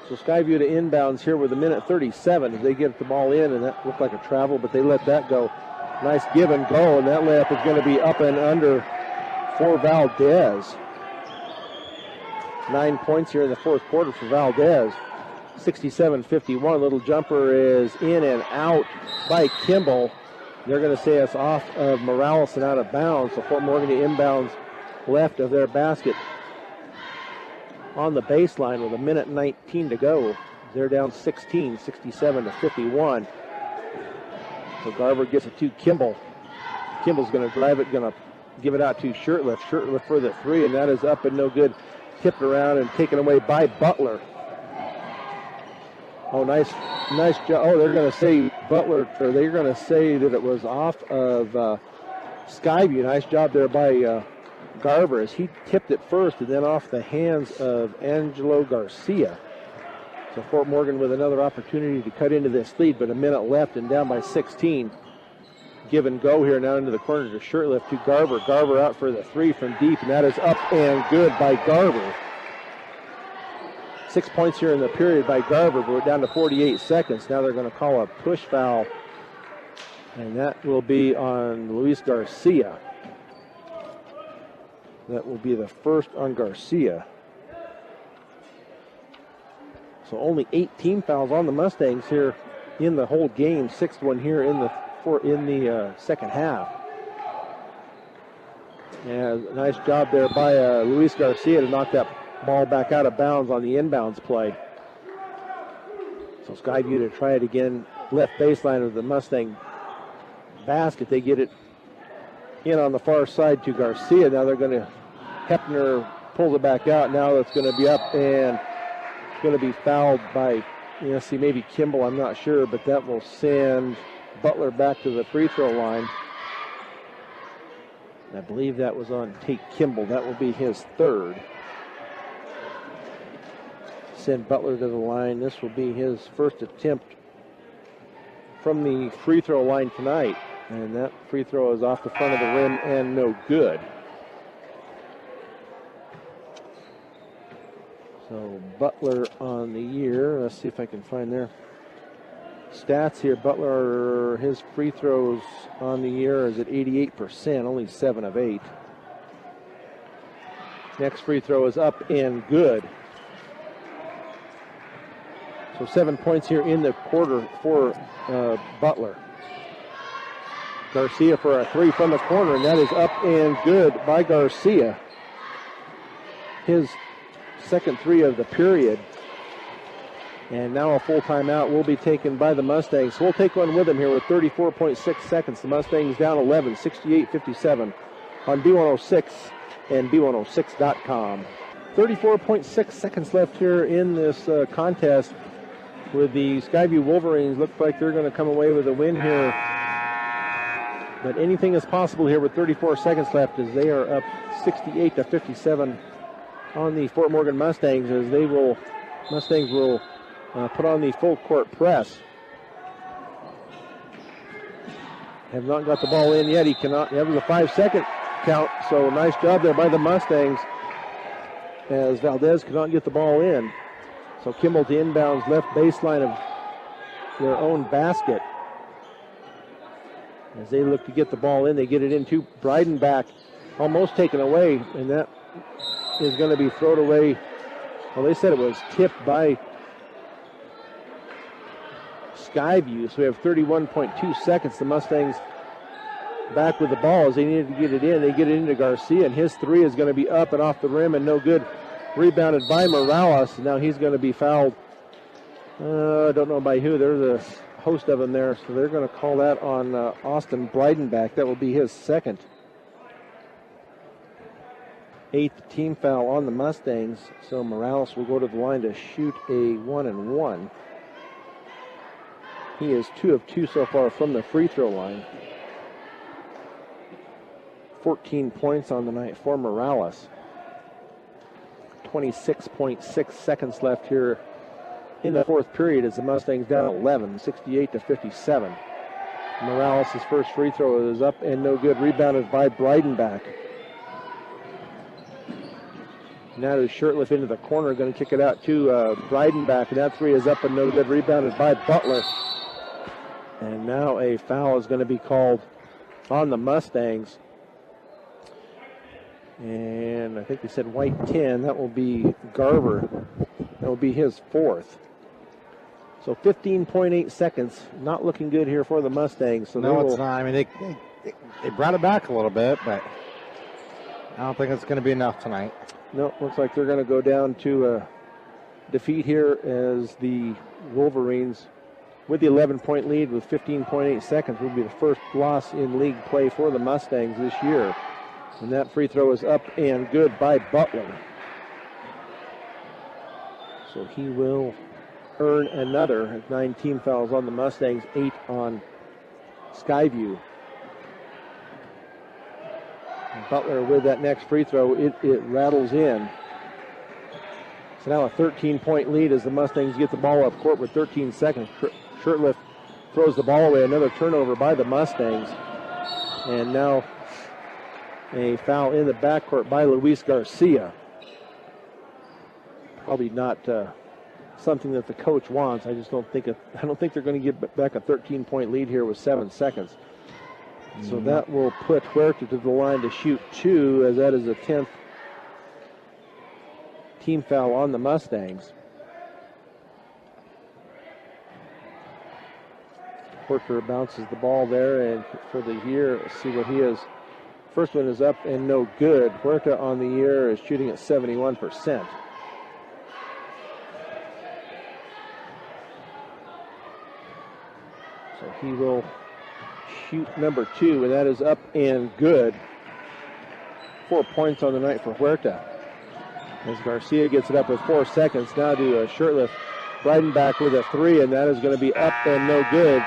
A: So Skyview to inbounds here with 1:37 as they get the ball in, and that looked like a travel, but they let that go. Nice give and go, and that layup is going to be up and under for Valdez. 9 points here in the fourth quarter for Valdez. 67-51. Little jumper is in and out by Kimball. They're going to say it's off of Morales and out of bounds. So Fort Morgan to inbounds left of their basket on the baseline with 1:19 to go. They're down 16, 67-51. So Garver gets it to Kimball. Kimball's going to drive it, going to give it out to Shirtliff. Shirtliff for the three, and that is up and no good. Tipped around and taken away by Butler. Oh, nice job. Oh, they're going to say Butler, or they're going to say that it was off of Skyview. Nice job there by Garver as he tipped it first and then off the hands of Angelo Garcia. So Fort Morgan with another opportunity to cut into this lead, but a minute left and down by 16. Give and go here now into the corner to Shirtliff to Garver. Garver out for the three from deep, and that is up and good by Garver. 6 points here in the period by Garver, but we're down to 48 seconds. Now they're going to call a push foul, and that will be on Luis Garcia. That will be the first on Garcia. So only 18 fouls on the Mustangs here in the whole game. Sixth one here in the second half. And nice job there by Luis Garcia to knock that ball back out of bounds on the inbounds play. So Skyview to try it again. Left baseline of the Mustang basket. They get it in on the far side to Garcia. Now they're going to, Hepner pulls it back out. Now it's going to be up and going to be fouled by, maybe Kimball, I'm not sure, but that will send Butler back to the free throw line. I believe that was on Tate Kimball. That will be his third. Send Butler to the line. This will be his first attempt from the free throw line tonight. And that free throw is off the front of the rim and no good. So Butler on the year. Let's see if I can find their stats here. Butler, his free throws on the year is at 88%, only 7 of 8. Next free throw is up and good. So 7 points here in the quarter for Butler. Garcia for a three from the corner, and that is up and good by Garcia. His second three of the period. And now a full timeout will be taken by the Mustangs. So we'll take one with them here with 34.6 seconds. The Mustangs down 11, 68-57 on B106 and B106.com. 34.6 seconds left here in this contest with the Skyview Wolverines. Looks like they're going to come away with a win here. But anything is possible here with 34 seconds left as they are up 68-57 on the Fort Morgan Mustangs as Mustangs will put on the full court press. Have not got the ball in yet. He cannot. That was a 5-second count. So nice job there by the Mustangs as Valdez could not get the ball in. So Kimball to inbounds left baseline of their own basket. As they look to get the ball in, they get it into Breidenbach, almost taken away, and that is going to be thrown away. Well, they said it was tipped by Skyview, so we have 31.2 seconds. The Mustangs back with the ball as they needed to get it in. They get it into Garcia, and his three is going to be up and off the rim and no good. Rebounded by Morales. Now he's going to be fouled. I don't know by who. There's a host of them there, so they're going to call that on Austin Breidenbach. That will be his second. 8th team foul on the Mustangs, so Morales will go to the line to shoot a 1-and-1. He is 2 of 2 so far from the free throw line. 14 points on the night for Morales. 26.6 seconds left here in the fourth period as the Mustangs down 11, 68-57. Morales' first free throw is up and no good. Rebounded by Breidenbach. Now to Shirtliff into the corner, going to kick it out to Breidenbach, and that three is up and no good. Rebounded by Butler. And now a foul is going to be called on the Mustangs. And I think they said white 10. That will be Garver. That will be his fourth. So 15.8 seconds. Not looking good here for the Mustangs. So
B: no, it's not. I mean, they brought it back a little bit, but I don't think it's going to be enough tonight.
A: No, looks like they're going to go down to defeat here as the Wolverines, with the 11-point lead with 15.8 seconds, will be the first loss in league play for the Mustangs this year. And that free throw is up and good by Butler. So he will earn another. 9 team fouls on the Mustangs, 8 on Skyview. Butler with that next free throw, it rattles in. So now a 13-point lead as the Mustangs get the ball up court with 13 seconds. Shirtliff throws the ball away. Another turnover by the Mustangs. And now a foul in the backcourt by Luis Garcia. Probably not something that the coach wants. I don't think they're going to get back a 13-point lead here with 7 seconds. So that will put Huerta to the line to shoot 2, as that is a 10th team foul on the Mustangs. Huerta bounces the ball there, and for the year, let's see what he is. First one is up and no good. Huerta on the year is shooting at 71%. So he will shoot number 2, and that is up and good. 4 points on the night for Huerta. As Garcia gets it up with 4 seconds, now to Shirtliff. Breidenbach with a 3, and that is going to be up and no good.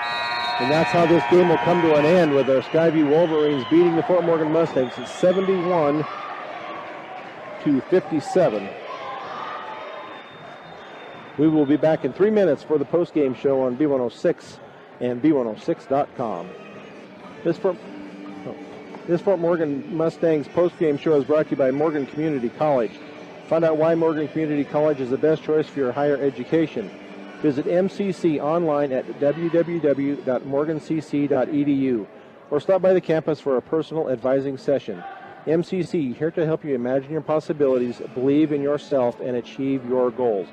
A: And that's how this game will come to an end, with our Skyview Wolverines beating the Fort Morgan Mustangs at 71-57. We will be back in 3 minutes for the postgame show on B106 and B106.com. This Fort Morgan Mustangs postgame show is brought to you by Morgan Community College. Find out why Morgan Community College is the best choice for your higher education. Visit MCC online at www.morgancc.edu or stop by the campus for a personal advising session. MCC, here to help you imagine your possibilities, believe in yourself, and achieve your goals.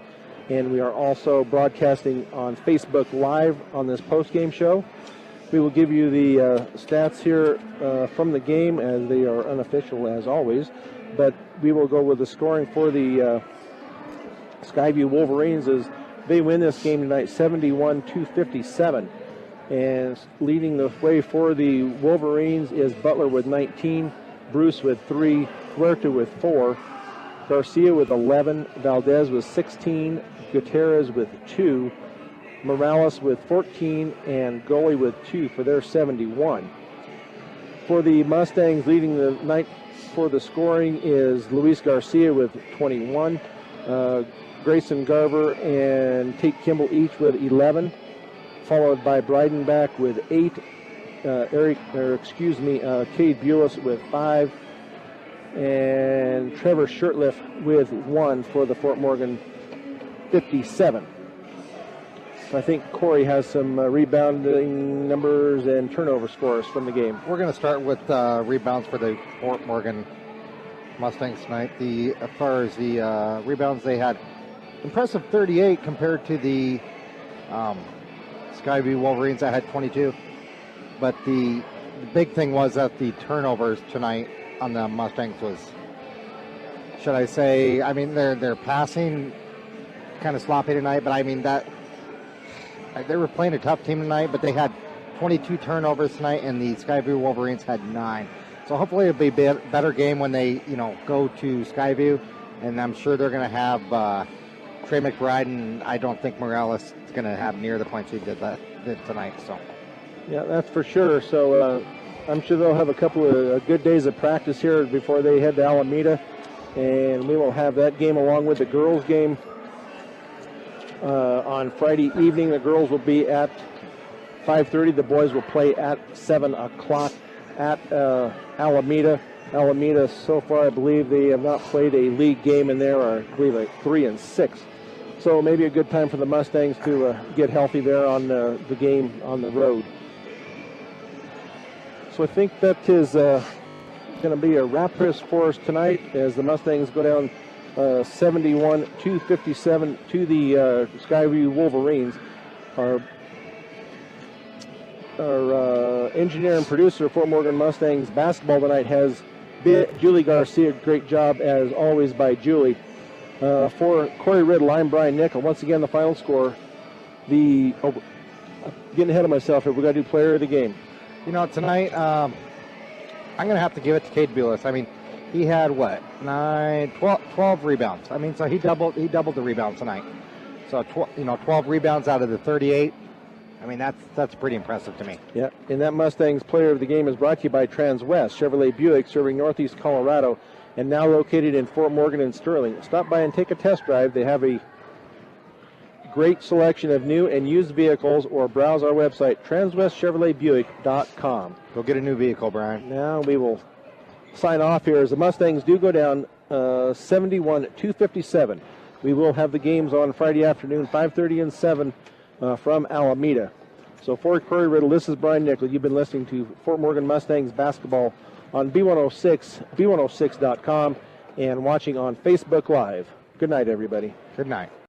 A: And we are also broadcasting on Facebook Live on this postgame show. We will give you the stats here from the game, as they are unofficial as always. But we will go with the scoring for the Skyview Wolverines as they win this game tonight 71-57. And leading the way for the Wolverines is Butler with 19, Bruce with 3, Huerta with 4, Garcia with 11, Valdez with 16, Gutierrez with 2, Morales with 14, and Gully with 2 for their 71. For the Mustangs, leading the night for the scoring is Luis Garcia with 21, Grayson Garver and Tate Kimball each with 11, followed by Breidenbach with 8, Cade Bulis with 5, and Trevor Shirtliff with 1 for the Fort Morgan 57. So I think Corey has some rebounding numbers and turnover scores from the game.
B: We're going to start with rebounds for the Fort Morgan Mustangs tonight. As far as the rebounds, they had impressive 38 compared to the Skyview Wolverines that had 22. But the big thing was that the turnovers tonight on the Mustangs was should I say? I mean, they're passing kind of sloppy tonight, but I mean that they were playing a tough team tonight, but they had 22 turnovers tonight, and the Skyview Wolverines had 9. So hopefully it'll be a better game when they, go to Skyview, and I'm sure they're going to have Trey McBride, and I don't think Morales is going to have near the points he did tonight. So.
A: Yeah, that's for sure. So I'm sure they'll have a couple of good days of practice here before they head to Alameda, and we will have that game along with the girls' game on Friday evening. The girls will be at 5:30. The boys will play at 7 o'clock at Alameda. Alameda, so far, I believe they have not played a league game in there, or I believe like 3-6. So maybe a good time for the Mustangs to get healthy there on the game on the road. So I think that is going to be a wrap for us tonight as the Mustangs go down 71-57 to the Skyview Wolverines. Our engineer and producer for Morgan Mustangs basketball tonight has been Julie Garcia. Great job as always by Julie. For Corey Riddle, I'm Brian Nickel. Once again, the final score. Getting ahead of myself here. We got to do player of the game.
B: Tonight I'm going to have to give it to Cade Bulis. I mean, he had 12 rebounds. I mean, so he doubled the rebounds tonight. So 12 rebounds out of the 38. I mean, that's pretty impressive to me.
A: Yeah, and that Mustangs player of the game is brought to you by Transwest Chevrolet Buick, serving Northeast Colorado, and now located in Fort Morgan and Sterling. Stop by and take a test drive. They have a great selection of new and used vehicles, or browse our website, transwestchevroletbuick.com.
B: Go get a new vehicle, Brian.
A: Now we will sign off here as the Mustangs do go down 71-57. We will have the games on Friday afternoon, 5:30 and 7 from Alameda. So for Corey Riddle, this is Brian Nickel. You've been listening to Fort Morgan Mustangs basketball on B106, B106.com, and watching on Facebook Live. Good night, everybody.
B: Good night.